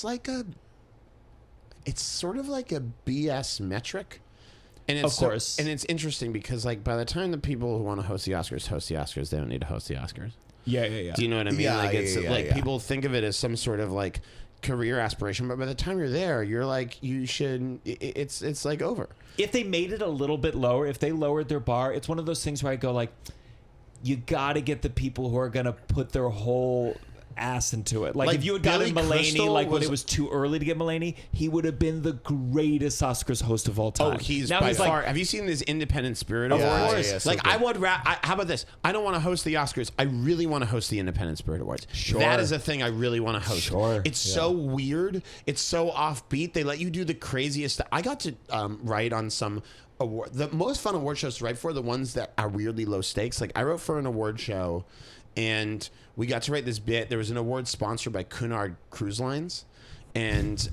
sort of like a BS metric. And it's of course. And it's interesting because like by the time the people who want to host the Oscars, they don't need to host the Oscars. Yeah. Do you know what I mean? Yeah, like it's yeah. people think of it as some sort of like career aspiration, but by the time you're there, you're like you should. It's like over. If they made it a little bit lower, if they lowered their bar, it's one of those things where I go like, you got to get the people who are gonna put their whole ass into it. Like if you had gotten Billy Mulaney, Crystal like when it was too early to get Mulaney, he would have been the greatest Oscars host of all time. Oh, he's now by he's far. Like, Have you seen this Independent Spirit Of Awards? course. Yeah, so like good. I would. How about this? I don't want to host the Oscars. I really want to host the Independent Spirit Awards. Sure. That is a thing I really want to host. Sure. It's so weird. It's so offbeat. They let you do the craziest stuff. I got to write on some award. The most fun award shows to write for, the ones that are weirdly low stakes. Like I wrote for an award show, and we got to write this bit. There was an award sponsored by Cunard Cruise Lines, and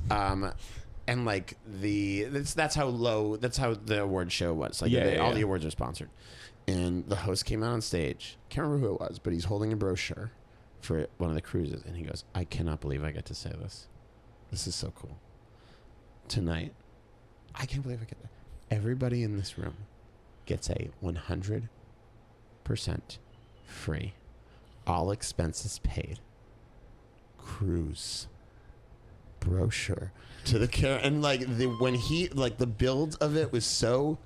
like that's how the award show was. Like all the awards are sponsored, and the host came out on stage. Can't remember who it was, but he's holding a brochure for one of the cruises, and he goes, "I cannot believe I get to say this. This is so cool. Tonight, I can't believe I get that. Everybody in this room gets a 100% free, all expenses paid cruise brochure to the care." And like the build of it was so,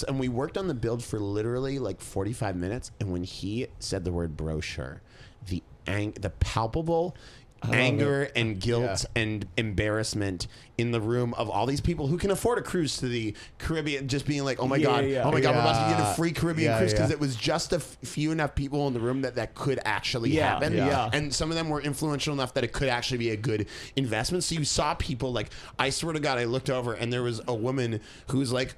and we worked on the build for literally like 45 minutes, and when he said the word brochure, the palpable anger and guilt and embarrassment in the room of all these people who can afford a cruise to the Caribbean, just being like, oh my god, we're about to get a free Caribbean cruise, because it was just a few enough people in the room that could actually happen. And some of them were influential enough that it could actually be a good investment. So you saw people like, I swear to God, I looked over and there was a woman who's like,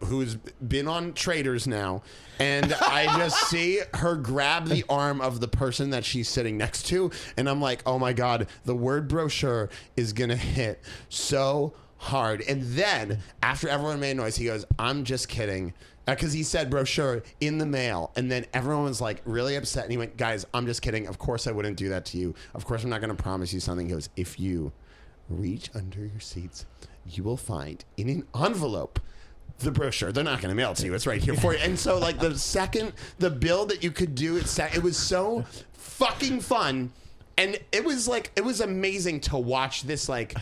who's been on Traders now, and I just see her grab the arm of the person that she's sitting next to, and I'm like, oh my god, the word brochure is gonna hit so hard. And then after everyone made noise, he goes, I'm just kidding, because he said brochure in the mail, and then everyone was like really upset, and he went, guys, I'm just kidding, of course I wouldn't do that to you, of course I'm not gonna promise you something. He goes, if you reach under your seats, you will find in an envelope the brochure. They're not going to mail it to you. It's right here for you. And so, like, the bill that you could do, it was so fucking fun. And it was amazing to watch this, like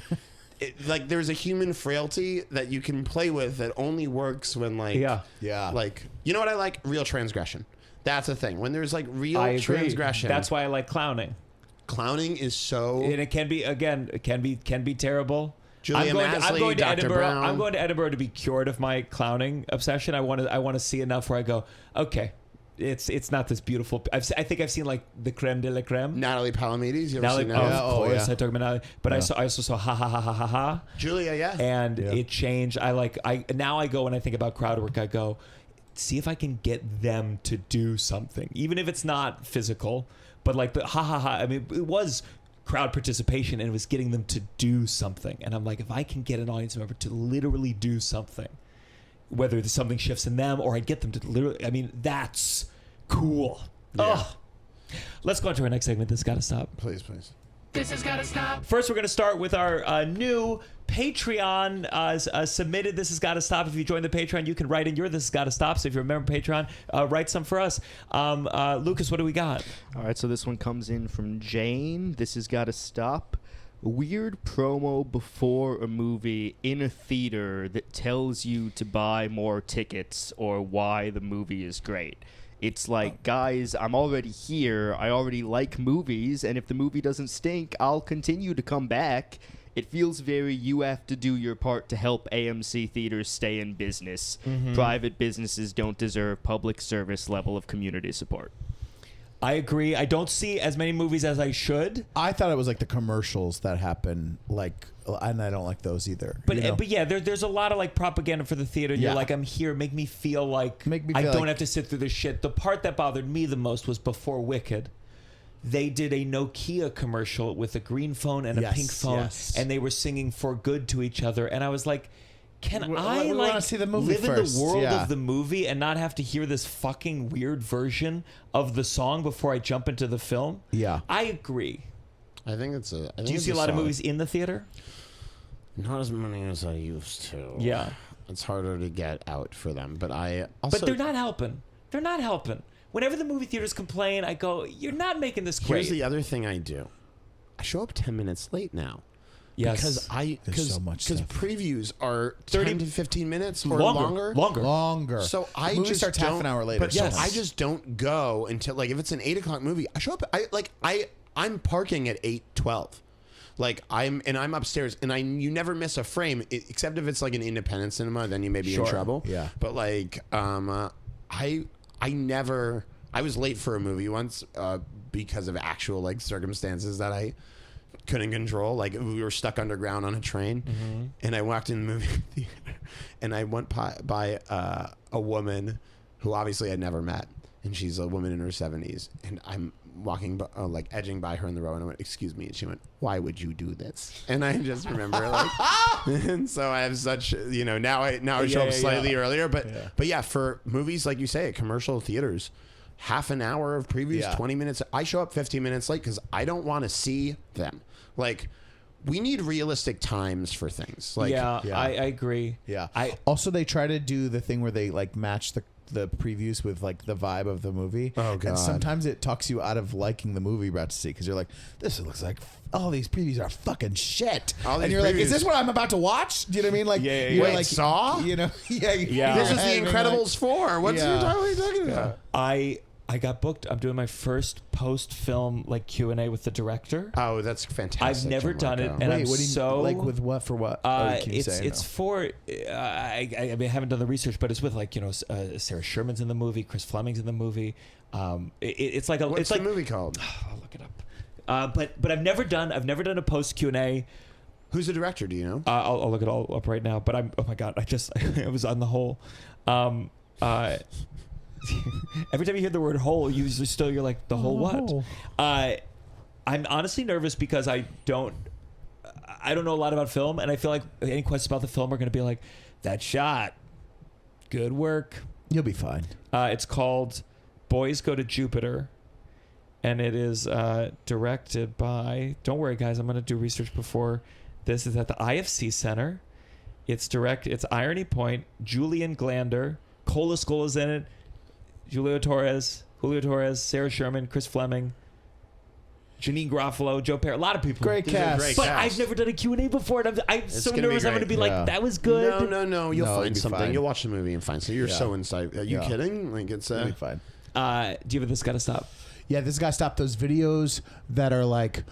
there's a human frailty that you can play with that only works when, like, like, you know what I like? Real transgression. That's a thing. When there's, like, real transgression. That's why I like clowning. Clowning is so... And it can be, again, it can be terrible. Julia I'm going to Dr. Edinburgh. Brown. I'm going to Edinburgh to be cured of my clowning obsession. I want to see enough where I go, okay, it's not this beautiful. I think I've seen like the creme de la creme. Natalie Palamides. You ever seen that? Of course, I talk about Natalie, but I also saw ha ha ha ha ha ha. Julia, and it changed. Now I go when I think about crowd work. I go, see if I can get them to do something, even if it's not physical. But like the ha ha ha. I mean, it was crowd participation, and it was getting them to do something. And I'm like, if I can get an audience member to literally do something, whether something shifts in them or I get them to literally, I mean, that's cool. Let's go on to our next segment. This has got to stop. Please. This has gotta stop. First, we're going to start with our new Patreon submitted. This has got to stop. If you join the Patreon, you can write in your This has got to stop. So if you remember Patreon, write some for us. Lucas, what do we got? All right, so this one comes in from Jane. This has got to stop. A weird promo before a movie in a theater that tells you to buy more tickets or why the movie is great. It's like, guys, I'm already here. I already like movies, and if the movie doesn't stink, I'll continue to come back. It feels very, you have to do your part to help AMC theaters stay in business. Private businesses don't deserve public service level of community support. I agree. I don't see as many movies as I should. I thought it was like the commercials that happen, like, and I don't like those either. But yeah, there's a lot of like propaganda for the theater. And you're like, I'm here. Make me feel like I don't have to sit through this shit. The part that bothered me the most was before Wicked. They did a Nokia commercial with a green phone and a pink phone, and they were singing "For Good" to each other. And I was like, can We I wanna like see the movie live in first, the world yeah. of the movie and not have to hear this fucking weird version of the song before I jump into the film? Yeah. I agree. I think it's a. I think Do you it's see a lot of solid- movies in the theater? Not as many as I used to. Yeah. It's harder to get out for them, but I also. But they're not helping. They're not helping. Whenever the movie theaters complain, I go, "You're not making this great." Here's the other thing I do. I show up 10 minutes late now. Yes. Because so much because stuff. previews are 30 10 to 15 minutes or longer. Longer. So I movie just starts don't, half an hour later. But Yes. I just don't go until like if it's an 8:00 movie. I show up. I'm parking at 8:12. Like I'm upstairs and you never miss a frame except if it's like an independent cinema, then you may be in trouble. Yeah. But like I was late for a movie once because of actual like circumstances that I couldn't control. Like we were stuck underground on a train, and I walked in the movie theater, and I went by a woman who obviously I'd never met, and she's a woman in her 70s, and I'm walking like edging by her in the row, and I went, "Excuse me," and she went, "Why would you do this?" And I just remember like, and so I have such now I show up slightly earlier, but yeah, for movies like you say, at commercial theaters. Half an hour of previews, 20 minutes. I show up 15 minutes late because I don't want to see them. Like, we need realistic times for things. Like, I agree. Yeah. Also, they try to do the thing where they like match the previews with like the vibe of the movie. Oh, God. And sometimes it talks you out of liking the movie you're about to see because you're like, this looks like all these previews are fucking shit. All these And you're like, is previews- this what I'm about to watch? Do you know what I mean? Like, you're Wait, like, Saw? You know, Yeah. this is The I mean, Incredibles 4. What's Yeah. you talking about? I got booked. I'm doing my first post-film like Q&A with the director. Oh, that's fantastic. I've never done it, Gianmarco. and Wait, I'm what do you so like with what for what? Oh, can you say? it's No. for I mean, I haven't done the research, but it's with like Sarah Sherman's in the movie, Chris Fleming's in the movie. It's like What's it's the like movie called? I'll look it up. But I've never done a post Q&A. Who's the director? Do you know? I'll look it all up right now. But oh my god, I was on the whole. Every time you hear the word "hole," you're like the whole what? I'm honestly nervous because I don't know a lot about film, and I feel like any questions about the film are going to be like, "That shot, good work." You'll be fine. It's called "Boys Go to Jupiter," and it is directed by. Don't worry, guys. I'm going to do research before this. Is at the IFC Center. It's Irony Point. Julian Glander, Cola Skull is in it. Julio Torres, Sarah Sherman, Chris Fleming, Janine Garofalo, Joe Perry, a lot of people. Great These are cast. great But cast. I've never done a Q&A before, and I'm so gonna be nervous. I'm going to great. be like, Yeah. that was good. No. You'll No, find it'll be something. fine. You'll watch the movie and find. So you're Yeah. so inside. Are you Yeah. kidding? Like it's You'll be fine. Do you have This Gotta Stop? Yeah, this guy stopped those videos that are like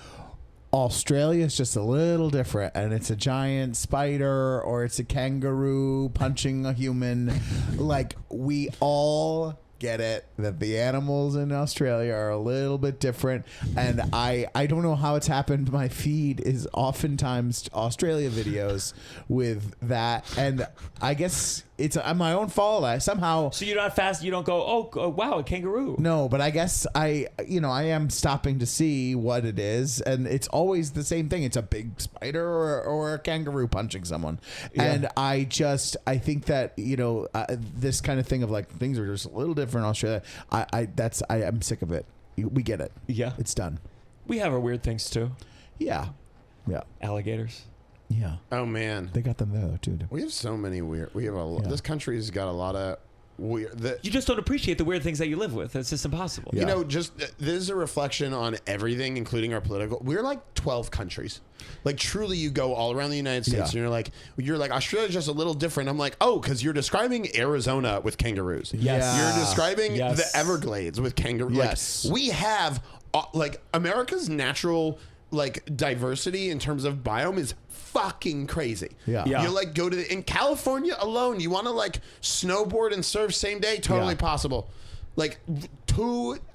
Australia is just a little different, and it's a giant spider or it's a kangaroo punching a human. Like, we all get it that the animals in Australia are a little bit different, and I don't know how it's happened. My feed is oftentimes Australia videos with that, and I guess it's my own fault. I somehow So you're not fast. You don't go, oh wow, a kangaroo. no, but I guess I am stopping to see what it is, and it's always the same thing. It's a big spider or a kangaroo punching someone, and I think that this kind of thing of like things are just a little different in Australia. I'm sick of it. We get it. Yeah. It's done. We have our weird things too. Yeah. Alligators. Yeah. Oh man, They got them there though too. we have so many weird. We have Yeah. This country's got a lot of weird. You just don't appreciate the weird things that you live with. It's just impossible. Yeah. Just this is a reflection on everything, including our political. We're like 12 countries. Like truly, you go all around the United States, and you're like Australia's just a little different. I'm like, oh, because you're describing Arizona with kangaroos. Yes. You're describing Yes. the Everglades with kangaroos. Yes. Like, we have like America's natural like diversity in terms of biome is fucking crazy. Yeah. Yeah. You like go to in California alone, you want to like snowboard and surf same day, totally Yeah. possible. Like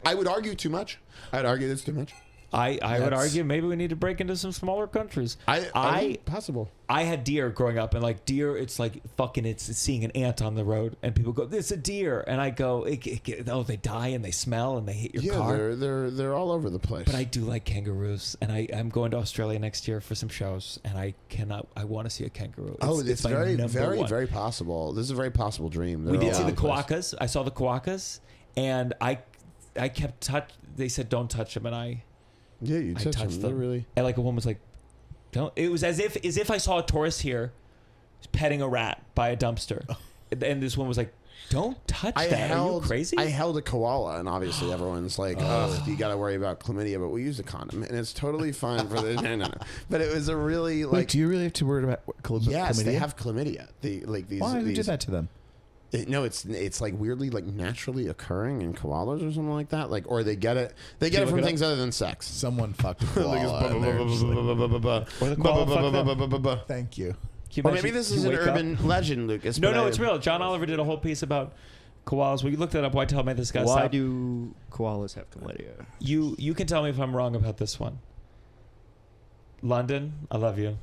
I would argue too much. I'd argue that's too much. I would argue maybe we need to break into some smaller countries. Possible. I had deer growing up, and like deer, it's like fucking, it's seeing an ant on the road, and people go, "It's a deer," and I go, "Oh, they die and they smell and they hit your car." They're all over the place. But I do like kangaroos, and I'm going to Australia next year for some shows, and I want to see a kangaroo. It's my very, number very, one. very possible. This is a very possible dream. We did see the all over quokkas. I saw the quokkas, and I kept They said don't touch them, and I you touched touched them. them. Really? And like a woman was like, "Don't." It was as if I saw a tourist here petting a rat by a dumpster, and this one was like, "Don't touch that." Are you crazy? I held a koala, and obviously everyone's like, "Ugh, you got to worry about chlamydia," but we use a condom, and it's totally fine for the no. But it was a really like. Wait, do you really have to worry about chlamydia? Yes, they have chlamydia. These. Why? Who did that to them? It's like weirdly like naturally occurring in koalas or something like that. Like, or they get it from things other than sex. Someone fucked a koala. Thank you. Or maybe this is an urban legend, Lucas. No, it's real. John Oliver did a whole piece about koalas. Well, you looked that up. Why tell me this guy? Why do koalas have chlamydia? You can tell me if I'm wrong about this one. London, I love you.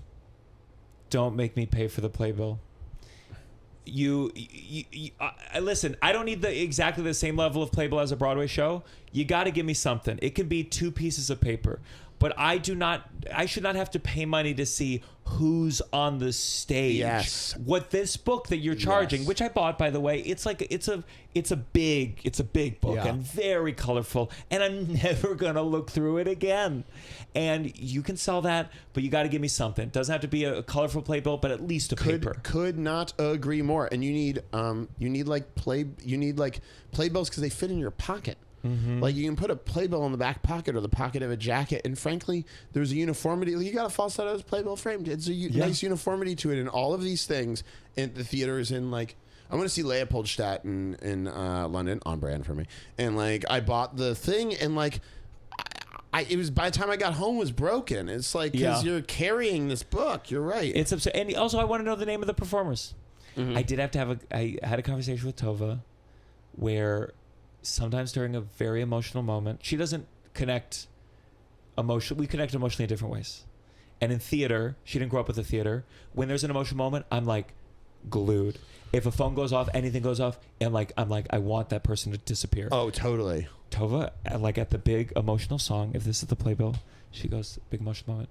Don't make me pay for the playbill. Listen, I don't need exactly the same level of playbill as a Broadway show. You got to give me something. It can be 2 pieces of paper, but I should not have to pay money to see who's on the stage. Yes. What this book that you're charging, which I bought, by the way, it's a big book and very colorful, and I'm never going to look through it again. And you can sell that, but you got to give me something. It doesn't have to be a colorful playbill, but at least a paper. Could not agree more. And you need playbills because they fit in your pocket. Mm-hmm. Like you can put a playbill in the back pocket or the pocket of a jacket, and frankly, there's a uniformity. You got a falsetto's playbill framed. It's a nice uniformity to it, and all of these things in the theaters in like. I'm going to see Leopoldstadt in London, on brand for me, and like I bought the thing, and like. It was by the time I got home was broken. It's like because you're carrying this book. You're right. It's absurd. And also, I want to know the name of the performers. Mm-hmm. I had a conversation with Tovah, where sometimes during a very emotional moment, she doesn't connect emotion. We connect emotionally in different ways. And in theater, she didn't grow up with the theater. When there's an emotional moment, I'm like glued. If a phone goes off, anything goes off, and I'm like, I want that person to disappear. Oh, totally. Tovah, like at the big emotional song, if this is the playbill, she goes, big emotional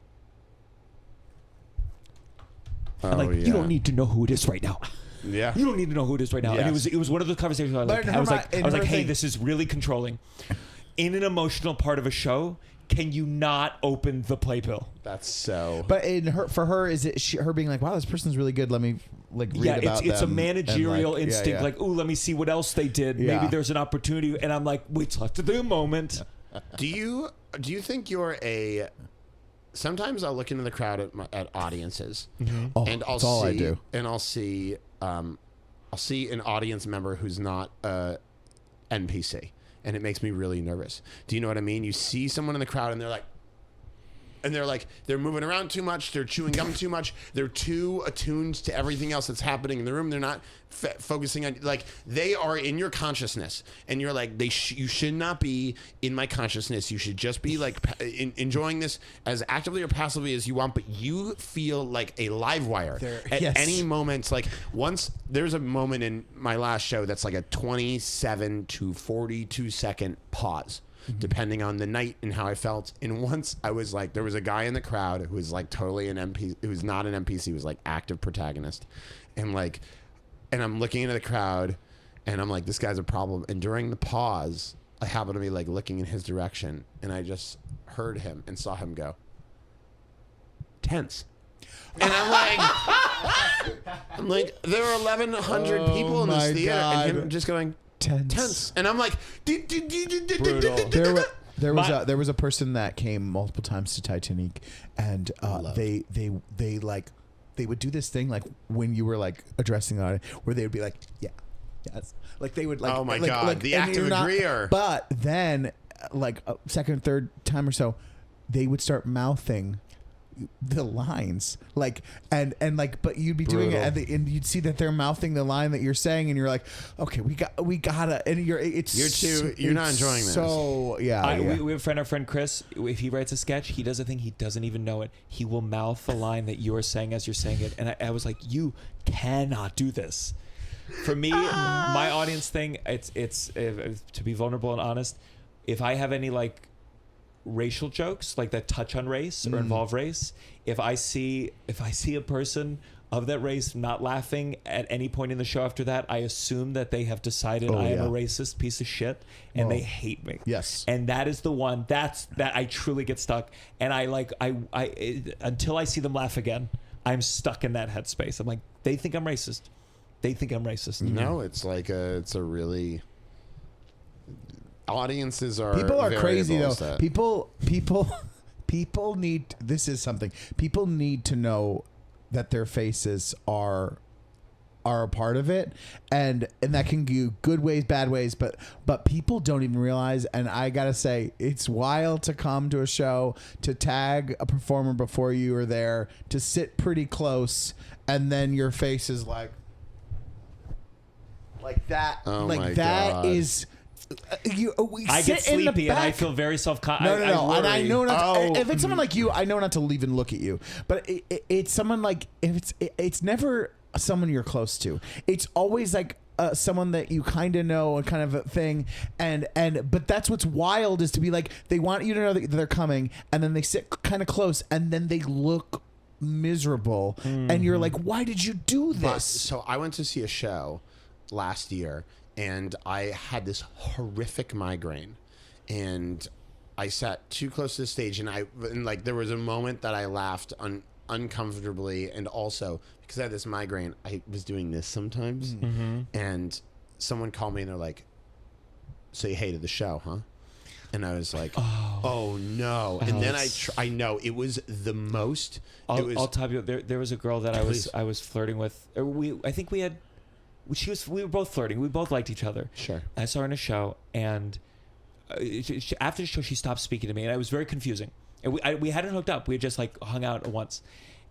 moment. You don't need to know who it is right now. Yeah. You don't need to know who it is right now. Yes. And it was one of those conversations where I was like, hey, this is really controlling. In an emotional part of a show, can you not open the playbill? That's so. But for her, is it her being like, wow, this person's really good. Let me read about it's a them managerial instinct. Yeah. Like, ooh, let me see what else they did. Yeah. Maybe there's an opportunity. And I'm like, wait till after the moment. Do you think you're a? Sometimes I'll look into the crowd at audiences, and I'll see. All I do. And I'll see an audience member who's not a NPC, and it makes me really nervous. Do you know what I mean? You see someone in the crowd, and they're like, they're moving around too much. They're chewing gum too much. They're too attuned to everything else that's happening in the room. They're not focusing on, like, they are in your consciousness, and you're like, you should not be in my consciousness. You should just be like enjoying this as actively or passively as you want. But you feel like a live wire at any moment. Like once there's a moment in my last show that's like a 27 to 42 second pause. Depending on the night and how I felt. And once I was like, there was a guy in the crowd who was like totally an NPC, who was not an NPC, was like active protagonist. And I'm looking into the crowd and I'm like, this guy's a problem. And during the pause, I happened to be like looking in his direction and I just heard him and saw him go, tense. And I'm like, there are 1,100 people in this theater and him just going, tense. And I'm like, there was a person that came multiple times to Titanic, and they would do this thing like when you were like addressing on it, where they would be like, yes, like they would like, oh my god, the active agreeer. But then, like a second, third time or so, they would start mouthing the lines, like and like, but you'd be doing it, and you'd see that they're mouthing the line that you're saying, and you're like, okay, we gotta, and you're not enjoying this. So yeah, we have our friend Chris. If he writes a sketch, he does a thing, he doesn't even know it. He will mouth the line that you're saying as you're saying it, and I was like, you cannot do this. For me, my audience thing, it's to be vulnerable and honest. If I have any like racial jokes like that touch on race or involve race, if I see a person of that race not laughing at any point in the show after that, I assume that they have decided I am a racist piece of shit and they hate me. Yes. And that is the one that I truly get stuck, and I until I see them laugh again, I'm stuck in that headspace. I'm like, they think I'm racist. They think I'm racist. No, it's like it's a really, audiences are, people are crazy though. Set. People need, this is something, people need to know that their faces are a part of it, and that can go good ways, bad ways, but people don't even realize. And I gotta say, it's wild to come to a show, to tag a performer before you are there, to sit pretty close, and then your face is like that. Oh like my that God. Is I get sleepy and I feel very self-conscious. No. And I know not to, if it's someone like you, I know not to even look at you. But it's someone like, if it's never someone you're close to. It's always like someone that you kind of know, and kind of a thing. But that's what's wild, is to be like, they want you to know that they're coming, and then they sit kind of close, and then they look miserable, and you're like, why did you do this? So I went to see a show last year, and I had this horrific migraine, and I sat too close to the stage, and like there was a moment that I laughed uncomfortably, and also because I had this migraine, I was doing this sometimes, and someone called me and they're like, "So you hated the show, huh?" And I was like, "Oh no!" And then I know it was the most. I'll tell you, there was a girl that I was flirting with. We were both flirting. We both liked each other. Sure. I saw her in a show, and after the show, she stopped speaking to me, and it was very confusing. And we hadn't hooked up. We had just like hung out once.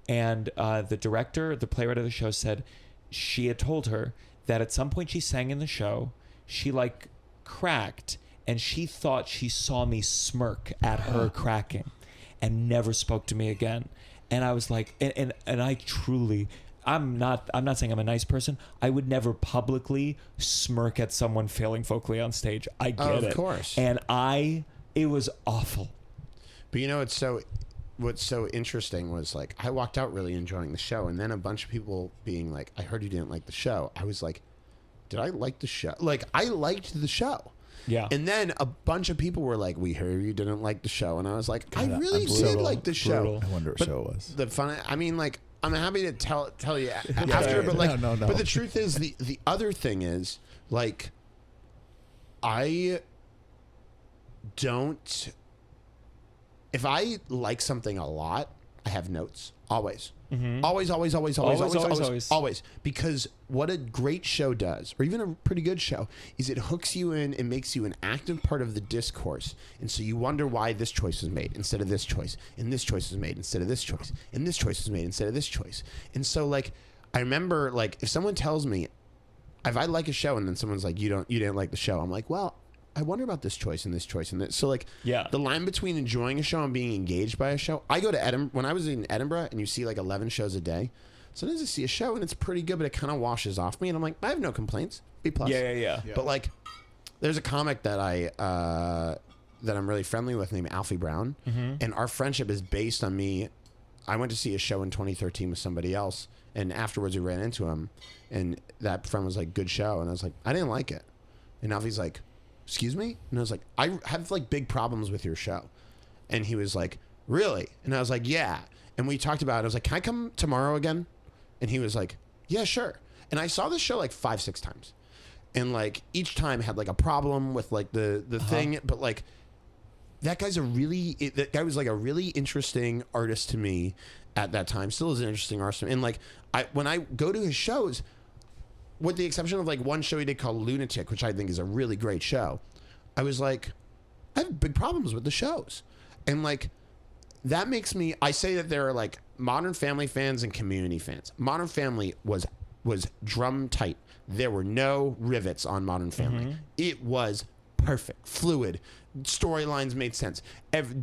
And the director, the playwright of the show, said she had told her that at some point she sang in the show, she like cracked, and she thought she saw me smirk at her cracking, and never spoke to me again. And I was like, and I truly. I'm not saying I'm a nice person. I would never publicly smirk at someone failing vocally on stage. I get it. Of course. And it was awful. But you know, what's so interesting was, like, I walked out really enjoying the show, and then a bunch of people being like, I heard you didn't like the show. I was like, did I like the show? Like, I liked the show. Yeah. And then a bunch of people were like, we heard you didn't like the show. And I was like, I really did like the show. I wonder what show it was. The fun, I mean, like, I'm happy to tell you after, but like, no. But the truth is, the other thing is, like, I don't. If I like something a lot, I have notes always. Always. Because what a great show does, or even a pretty good show, is it hooks you in and makes you an active part of the discourse. And so you wonder why this choice was made instead of this choice, and this choice was made instead of this choice, and this choice was made instead of this choice. And so, like, I remember, like, if someone tells me, if I like a show and then someone's like, you didn't like the show, I'm like, well, I wonder about this choice and this choice and this. So, like, the line between enjoying a show and being engaged by a show. I go to Edinburgh. When I was in Edinburgh, and you see like 11 shows a day, sometimes I see a show and it's pretty good, but it kind of washes off me, and I'm like, I have no complaints. B+. Yeah. But like, there's a comic that that I'm really friendly with named Alfie Brown, and our friendship is based on me. I went to see a show in 2013 with somebody else, and afterwards we ran into him, and that friend was like, good show, and I was like, I didn't like it, and Alfie's like, excuse me? And I was like, I have like big problems with your show. And he was like, really? And I was like, yeah. And we talked about it. I was like, can I come tomorrow again? And he was like, yeah, sure. And I saw this show like 5-6 times. And like each time had like a problem with like the thing. But like that guy was like a really interesting artist to me at that time. Still is an interesting artist. And like when I go to his shows, with the exception of like one show he did called Lunatic, which I think is a really great show, I was like, I have big problems with the shows. And like, that makes me. I say that there are like Modern Family fans and Community fans. Modern Family was drum tight. There were no rivets on Modern Family. It was perfect, fluid. Storylines made sense.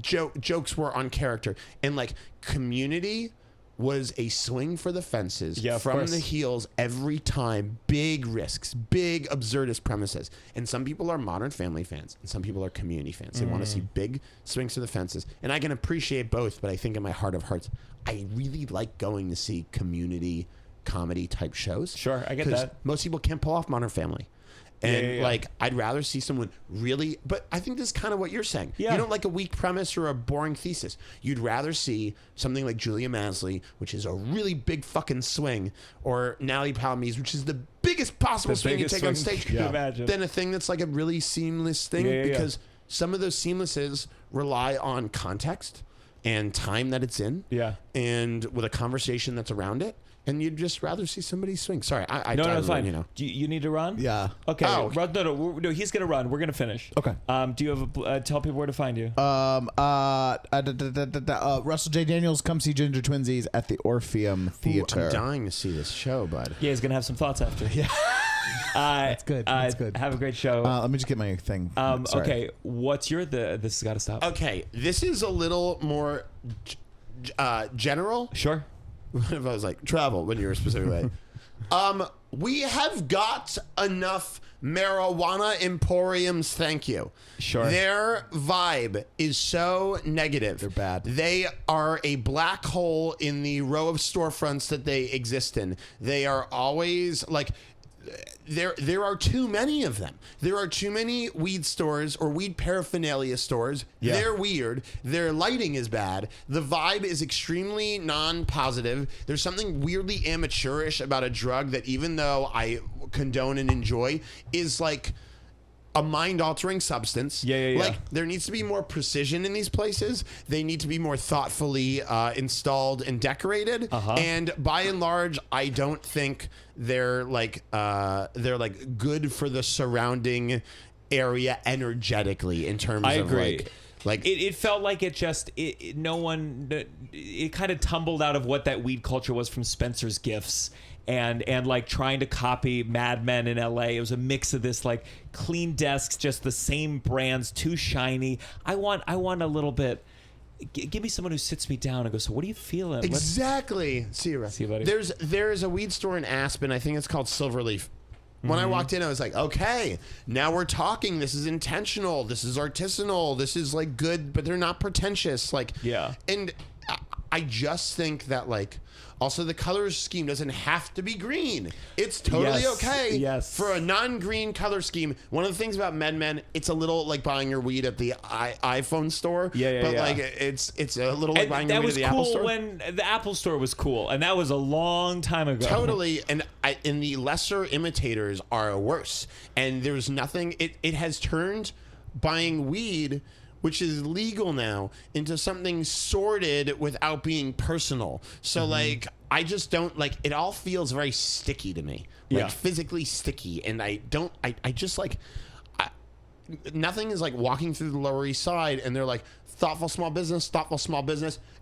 Jokes were on character, and like Community was a swing for the fences from the heels every time. Big risks, big absurdist premises. And some people are Modern Family fans, and some people are Community fans. They want to see big swings for the fences. And I can appreciate both, but I think in my heart of hearts, I really like going to see Community comedy type shows. Sure, I get that. Most people can't pull off Modern Family. And like, I'd rather see someone really, but I think this is kind of what you're saying. You don't like a weak premise or a boring thesis. You'd rather see something like Julia Masley, which is a really big fucking swing, or Natalie Palmese, which is the biggest possible swing you take on stage, than a thing that's like a really seamless thing. Because some of those seamlesses rely on context and time that it's in, and with a conversation that's around it. And you'd just rather see somebody swing. Sorry, no, it's fine. You know. Do you need to run? Yeah. Okay. No, he's gonna run. We're gonna finish. Okay. Do you have tell people where to find you? Russell J. Daniels, come see Ginger Twinsies at the Orpheum Theater. I'm dying to see this show, bud. Yeah, he's gonna have some thoughts after. Yeah. That's good. That's good. Have a great show. Let me just get my thing. Okay. What's your this has got to stop? Okay, this is a little more general. Sure. What if I was like travel when you were specifically we have got enough marijuana emporiums, thank you. Sure. Their vibe is so negative. They're bad. They are a black hole in the row of storefronts that they exist in. They are always like, there are too many of them. There are too many weed stores or weed paraphernalia stores. Yeah. They're weird. Their lighting is bad. The vibe is extremely non-positive. There's something weirdly amateurish about a drug that, even though I condone and enjoy, is like a mind-altering substance. Like, there needs to be more precision in these places. They need to be more thoughtfully installed and decorated. And by and large, I don't think they're like good for the surrounding area energetically in terms of like it felt like it kind of tumbled out of what that weed culture was from Spencer's Gifts. And like trying to copy Mad Men in LA. It was a mix of this like clean desks, just the same brands, too shiny. I want a little bit. Give me someone who sits me down and goes, so what are you feeling? Exactly. See you, buddy. There's a weed store in Aspen. I think it's called Silverleaf. When I walked in, I was like, okay, now we're talking. This is intentional. This is artisanal. This is like good, but they're not pretentious. Like, and I just think that like, also the color scheme doesn't have to be green. It's totally okay for a non-green color scheme. One of the things about Men, it's a little like buying your weed at the iPhone store. Like it's a little like buying your weed at the Apple store. That was cool when the Apple store was cool, and that was a long time ago. Totally, and the lesser imitators are worse. And there's nothing. It has turned buying weed, which is legal now, into something sordid without being personal. So like, I just don't like, it all feels very sticky to me, like physically sticky. And I just like, nothing is like walking through the Lower East Side and they're like, thoughtful small business,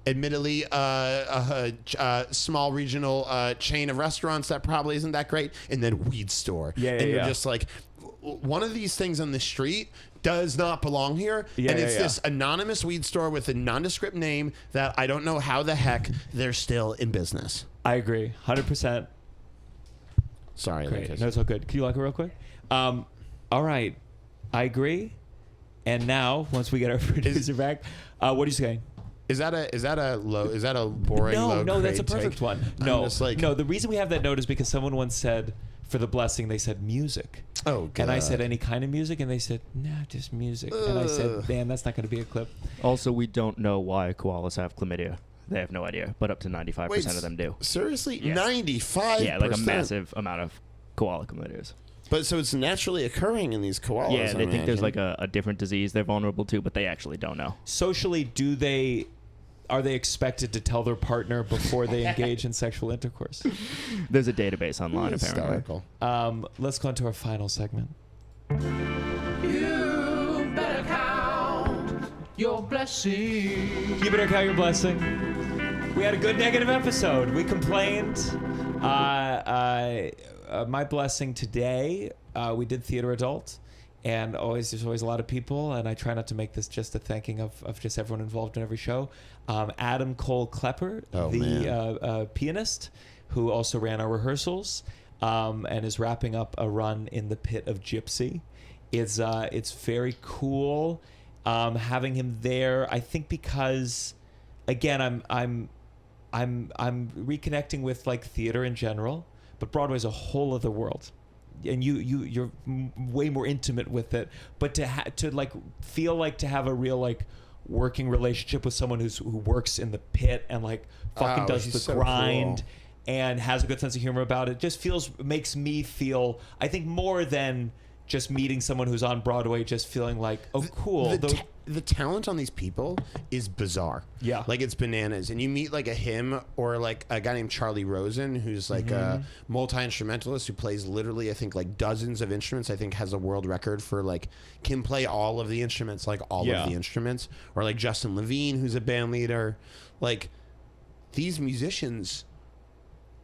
admittedly a small regional chain of restaurants that probably isn't that great, and then weed store. And you're just like, one of these things on the street does not belong here. And it's this anonymous weed store with a nondescript name that I don't know how the heck they're still in business. I agree. 100%. Sorry. Great. No, it's all good. Can you like it real quick? All right. I agree. And now, once we get our producer back, what are you saying? Is that a boring low No, that's a perfect take? one. No, the reason we have that note is because someone once said, for the blessing, they said music. Oh, God. And I said, any kind of music? And they said, nah, just music. And I said, man, that's not going to be a clip. Also, we don't know why koalas have chlamydia. They have no idea, but up to 95% of them do. Seriously? Yes. 95%? Yeah, like a massive amount of koala chlamydias. But so it's naturally occurring in these koalas. Yeah, they think there's like a different disease they're vulnerable to, but they actually don't know. Socially, are they expected to tell their partner before they engage in sexual intercourse? There's a database online, apparently. Let's go into our final segment. You better count your blessing. Keep it or count your blessing. We had a good negative episode. We complained. My blessing today, we did theater adult. And there's always a lot of people, and I try not to make this just a thanking of just everyone involved in every show. Adam Cole Klepper, the pianist, who also ran our rehearsals, and is wrapping up a run in the Pit of Gypsy. It's very cool having him there. I think because, again, I'm reconnecting with like theater in general, but Broadway's a whole other world. And you're way more intimate with it, but to like feel like to have a real like working relationship with someone who works in the pit and like fucking does the grind and has a good sense of humor about it, just makes me feel, I think, more than just meeting someone who's on Broadway, just feeling like, oh, cool. The talent on these people is bizarre. Yeah. Like, it's bananas. And you meet like a him or like a guy named Charlie Rosen, who's like a multi-instrumentalist who plays literally, I think, like dozens of instruments. I think has a world record for like, can play all of the instruments, like all of the instruments. Or like Justin Levine, who's a band leader. Like, these musicians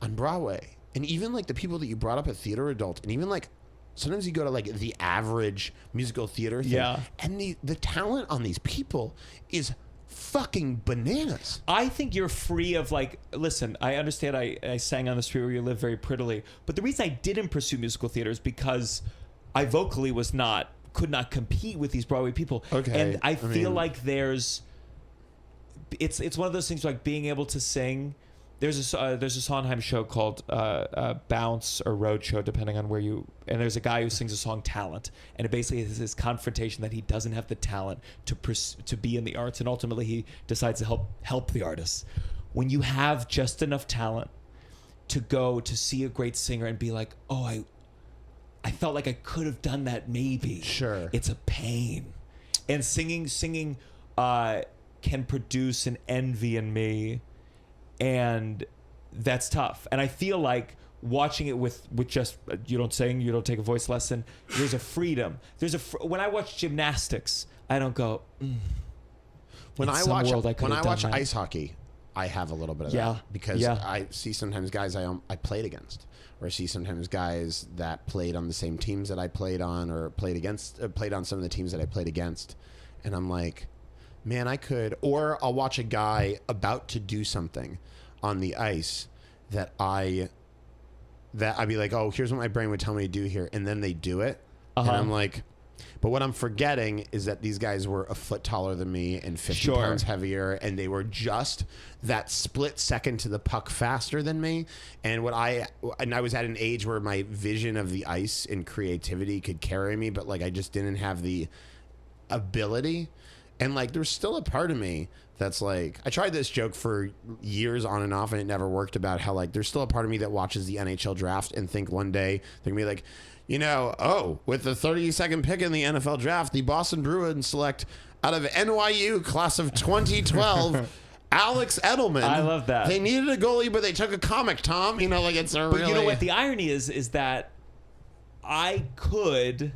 on Broadway, and even like the people that you brought up at Theater Adult, and even like, sometimes you go to like the average musical theater thing, and the talent on these people is fucking bananas. I think you're free of like, listen, I understand I sang on the street where you live very prettily, but the reason I didn't pursue musical theater is because I vocally could not compete with these Broadway people. Okay. And I feel like it's one of those things like being able to sing. There's a Sondheim show called Bounce or Road Show, depending on where you. And there's a guy who sings a song Talent, and it basically is this confrontation that he doesn't have the talent to be in the arts, and ultimately he decides to help the artists. When you have just enough talent to go to see a great singer and be like, oh, I felt like I could have done that maybe. Sure. It's a pain, and singing can produce an envy in me. And that's tough. And I feel like watching it with just, you don't sing, you don't take a voice lesson, there's a freedom. When I watch gymnastics, I don't go, When I watch ice hockey, I have a little bit of that. Because I see sometimes guys I played against, or I see sometimes guys that played on the same teams that I played on, or played on some of the teams that I played against. And I'm like, man, I could. Or I'll watch a guy about to do something on the ice that I'd be like, oh, here's what my brain would tell me to do here. And then they do it. And I'm like, but what I'm forgetting is that these guys were a foot taller than me and 50 pounds heavier. And they were just that split second to the puck faster than me. And I was at an age where my vision of the ice and creativity could carry me, but like I just didn't have the ability. And like, there's still a part of me that's like, I tried this joke for years on and off and it never worked, about how like, there's still a part of me that watches the NHL draft and think one day they're gonna be like, with the 32nd pick in the NFL draft, the Boston Bruins select out of NYU class of 2012, Alex Edelman. I love that. They needed a goalie, but they took a comic Tom. Like it's a But you know what the irony is that I could,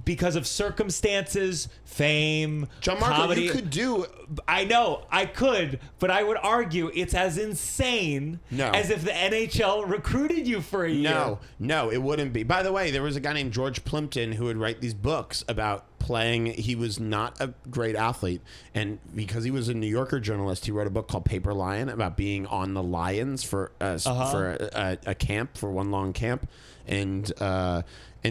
because of circumstances, fame, Gianmarco, comedy, you could do. I know I could, but I would argue it's as insane as if the NHL recruited you for a year. No, it wouldn't be. By the way, there was a guy named George Plimpton who would write these books about playing. He was not a great athlete, and because he was a New Yorker journalist, he wrote a book called Paper Lion about being on the Lions for a camp, for one long camp, and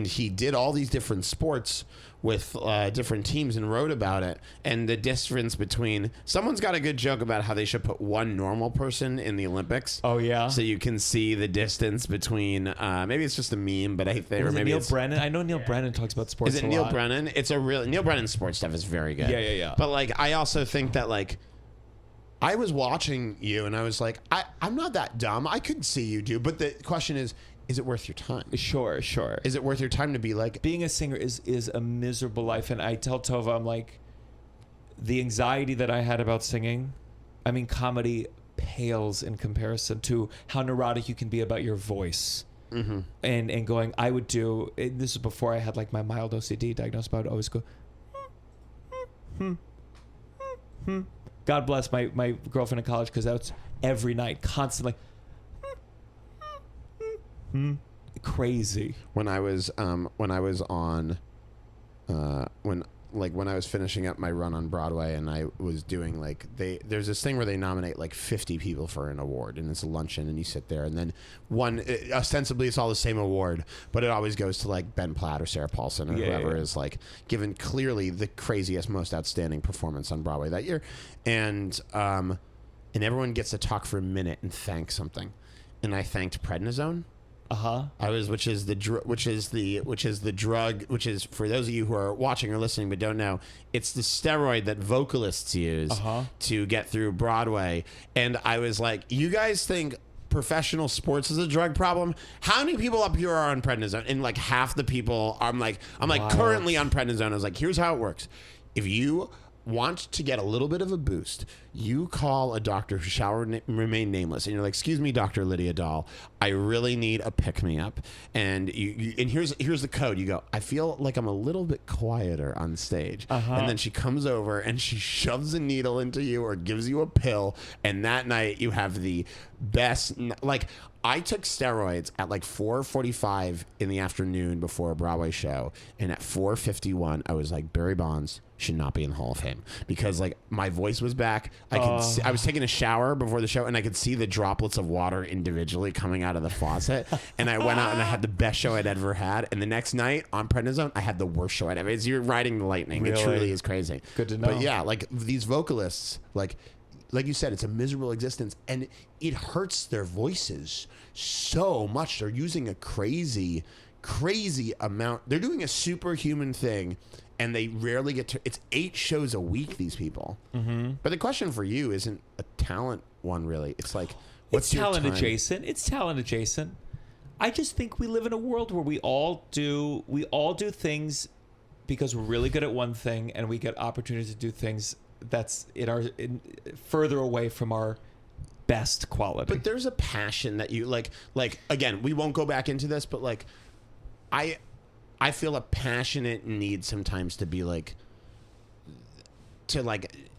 he did all these different sports with different teams and wrote about it. And the difference between, someone's got a good joke about how they should put one normal person in the Olympics. Oh, yeah. So you can see the distance between, maybe it's just a meme, but I think maybe Neil Brennan? I know Neil Brennan talks about sports a lot. Is it Neil Brennan? Neil Brennan's sports stuff is very good. Yeah. But like, I also think that like, I was watching you and I was like, I'm not that dumb. I could see you do. But the question is it worth your time? Sure. Is it worth your time to be like... Being a singer is a miserable life. And I tell Tovah, I'm like, the anxiety that I had about singing, I mean, comedy pales in comparison to how neurotic you can be about your voice. Mm-hmm. And going, I would do... This is before I had like my mild OCD diagnosis, but I would always go... God bless my girlfriend in college, because that's every night, constantly. Crazy. When I was finishing up my run on Broadway, and I was doing there's this thing where they nominate 50 people for an award, and it's a luncheon, and you sit there, and then ostensibly it's all the same award, but it always goes to Ben Platt or Sarah Paulson or whoever is given clearly the craziest, most outstanding performance on Broadway that year, and everyone gets to talk for a minute and thank something, and I thanked prednisone. Which is the drug, which is, for those of you who are watching or listening but don't know, it's the steroid that vocalists use to get through Broadway. And I was like, you guys think professional sports is a drug problem? How many people up here are on prednisone? And half the people, I'm currently on prednisone. I was like, here's how it works. If you want to get a little bit of a boost, you call a doctor who shall remain nameless, and you're like, excuse me, Dr. Lydia Dahl, I really need a pick-me-up, and and here's the code. You go, I feel like I'm a little bit quieter on stage, and then she comes over and she shoves a needle into you or gives you a pill, and that night you have the best. I took steroids at 4:45 in the afternoon before a Broadway show, and at 4:51 I was like, Barry Bonds should not be in the Hall of Fame, because my voice was back. I was taking a shower before the show, and I could see the droplets of water individually coming out of the faucet, and I went out and I had the best show I'd ever had, and the next night on prednisone I had the worst show I'd ever. You're riding the lightning. Really? It truly is crazy. Good to know. But yeah, these vocalists, like you said, it's a miserable existence, and it hurts their voices so much. They're using a crazy amount. They're doing a superhuman thing, and they rarely get to. It's 8 shows a week, these people. But the question for you isn't a talent one, really. It's what's your talent time? adjacent? It's talent adjacent. I just think we live in a world where we all do things because we're really good at one thing, and we get opportunities to do things that's further away from our best quality. But there's a passion that you like again, we won't go back into this, but I feel a passionate need sometimes to be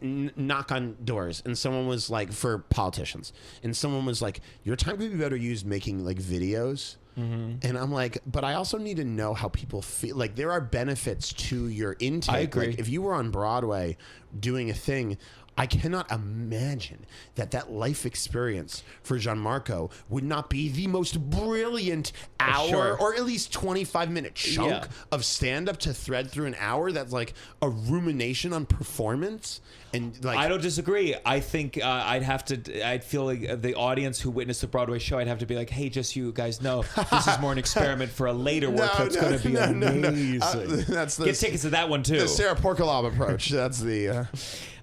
knock on doors, and someone was for politicians, and someone was your time could be better used making videos. And I'm but I also need to know how people feel. There are benefits to your intake. I agree. If you were on Broadway doing a thing, I cannot imagine that life experience for Gianmarco would not be the most brilliant hour or at least 25-minute chunk of stand-up to thread through an hour that's a rumination on performance. And I don't disagree. I think I'd feel like the audience who witnessed the Broadway show, I'd have to be hey, just so you guys know, this is more an experiment for a later work that's going to be amazing. That's Get tickets to that one too. The Sarah Porkalab approach. That's the...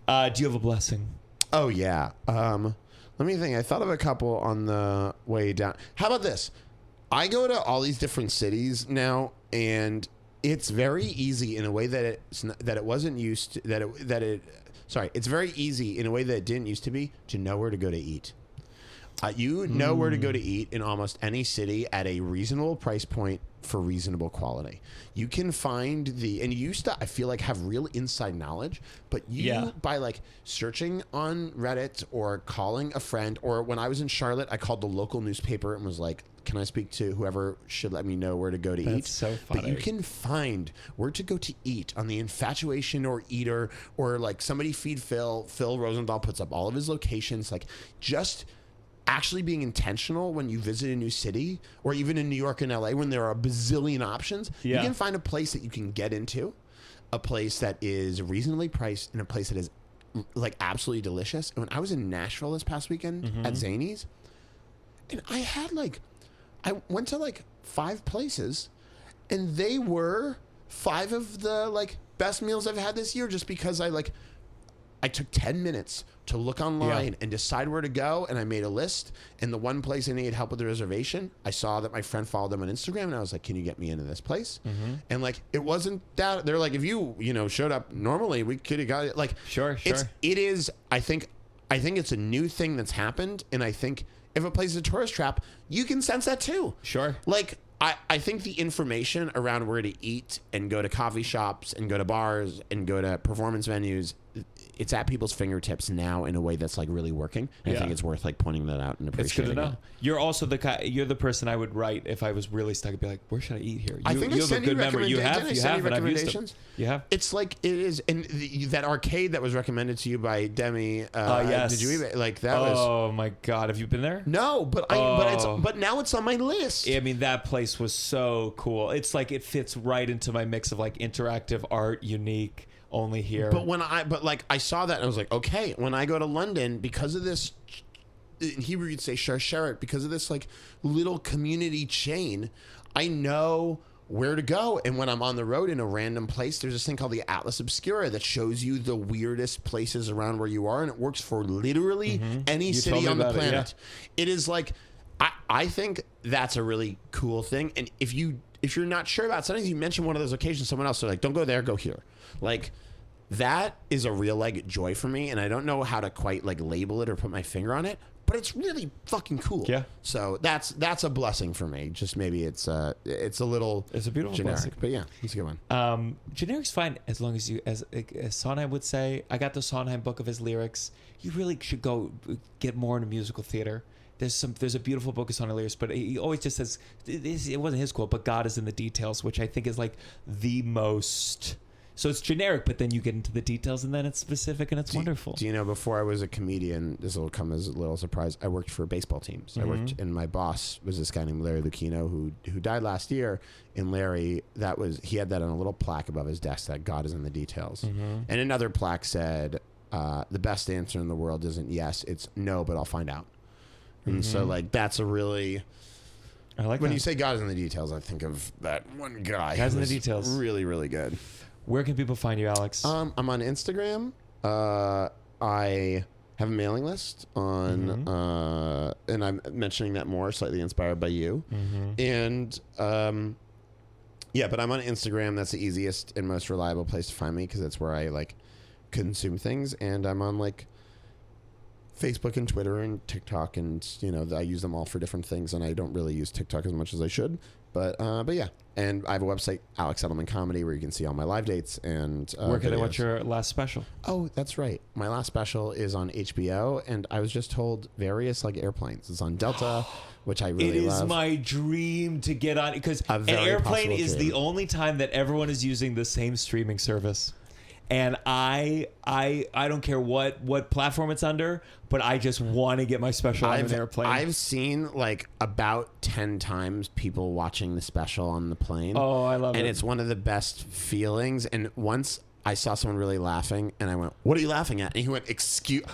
do you have a blessing? Oh, yeah. Let me think. I thought of a couple on the way down. How about this? I go to all these different cities now, and it's very easy in a way that it wasn't used to, it's very easy in a way that it didn't used to be to know where to go to eat. You know where to go to eat in almost any city at a reasonable price point for reasonable quality. You can find and you used to, I feel have real inside knowledge, but by searching on Reddit or calling a friend, or when I was in Charlotte, I called the local newspaper and was can I speak to whoever should let me know where to go to eat? That's so funny. But you can find where to go to eat on the Infatuation or Eater, or somebody feed Phil. Phil Rosenthal puts up all of his locations. Just actually being intentional when you visit a new city, or even in New York and LA when there are a bazillion options, you can find a place that you can get into, a place that is reasonably priced, and a place that is absolutely delicious. And when I was in Nashville this past weekend at Zany's, and I had I went to 5 places, and they were 5 of the best meals I've had this year, just because I took 10 minutes to look online and decide where to go, and I made a list. And the one place I needed help with the reservation, I saw that my friend followed them on Instagram, and I was like, can you get me into this place? And it wasn't that, they're if you showed up normally, we could have got it. Sure. It is, I think it's a new thing that's happened, and I think if a place is a tourist trap, you can sense that too. Sure. I think the information around where to eat and go to coffee shops and go to bars and go to performance venues it's at people's fingertips now in a way that's like really working. And I think it's worth like pointing that out and appreciating. It's good to know. You're also you're the person I would write if I was really stuck. I'd be like, where should I eat here? I think you have a good memory. You have, and I've used them. You have. It's like it is, and that arcade that was recommended to you by Demi. Yes. Did you even like that? Oh my God, have you been there? No, but now it's on my list. I mean, that place was so cool. It's like it fits right into my mix of like interactive art, unique, only here. But I saw that and I was like, okay, when I go to London, because of this, in Hebrew you'd say sheret, because of this like little community chain, I know where to go. And when I'm on the road in a random place, there's this thing called the Atlas Obscura that shows you the weirdest places around where you are, and it works for literally any city on the planet. It is like, I think that's a really cool thing. And if you're not sure about something, you mention one of those occasions, someone else, they're like, don't go there, go here. Like, that is a real like joy for me, and I don't know how to quite like label it or put my finger on it, but it's really fucking cool. Yeah. So that's a blessing for me. Just maybe it's a little it's a beautiful generic, blessing. but yeah, it's a good one. Generic's fine as long as you, as Sondheim would say. I got the Sondheim book of his lyrics. You really should go get more into musical theater. There's a beautiful book of Sondheim lyrics, but he always just says, it wasn't his quote, but God is in the details, which I think is like the most. So it's generic, but then you get into the details, and then it's specific, and it's wonderful. Do you know, before I was a comedian, this will come as a little surprise, I worked for baseball teams. I worked, and my boss was this guy named Larry Lucchino, who died last year. And Larry, he had that on a little plaque above his desk, that God is in the details. And another plaque said, the best answer in the world isn't yes, it's no, but I'll find out. And so like that's a really, I like when that. you say God is in the details, I think of that one guy. God's in the details. Really, really good. Where can people find you, Alex? I'm on Instagram. I have a mailing list on, and I'm mentioning that more, slightly inspired by you. And yeah, but I'm on Instagram. That's the easiest and most reliable place to find me, because that's where I like consume things. And I'm on like Facebook and Twitter and TikTok, and I use them all for different things, and I don't really use TikTok as much as I should, but yeah. And I have a website, Alex Edelman Comedy, where you can see all my live dates and where can I videos. watch your last special? Oh, that's right, my last special is on HBO, and I was just told various like airplanes. It's on Delta, which I really love. It is my dream to get on, because A an very airplane possible is dream. the only time that everyone is using the same streaming service. And I don't care what platform it's under, but I just want to get my special on an airplane. I've seen like about 10 times people watching the special on the plane. Oh, I love it. And it's one of the best feelings. And once I saw someone really laughing, and I went, "What are you laughing at?" And he went, "Excuse."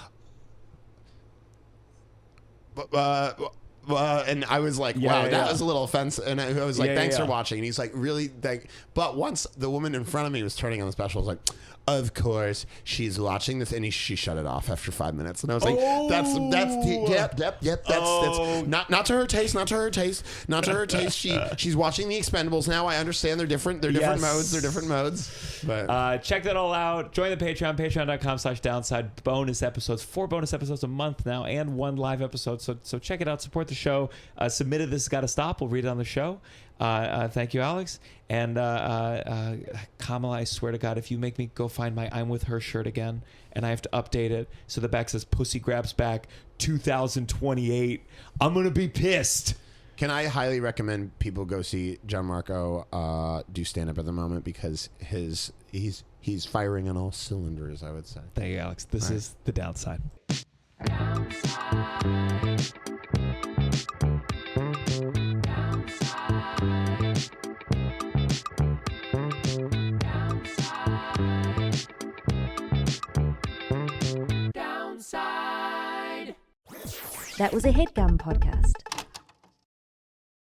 And I was like, wow, that was a little offensive. And I was like, thanks for watching. And he's like, really? But once the woman in front of me was turning on the special, I was like, of course she's watching this. And she shut it off after 5 minutes. And I was like, that's not to her taste, not to her taste. She's watching The Expendables now. I understand they're different modes. But check that all out. Join the Patreon, patreon.com/downside. Bonus episodes, 4 bonus episodes a month now, and 1 live episode. So check it out. Support the show. Submitted This Has Got to Stop. We'll read it on the show. Thank you, Alex. And Kamala, I swear to God, if you make me go find my I'm With Her shirt again, and I have to update it so the back says Pussy Grabs Back 2028, I'm going to be pissed. can I highly recommend people go see Gianmarco do stand-up at the moment, because he's firing on all cylinders, I would say. Thank you, Alex. This is The Downside. That was a Headgum podcast.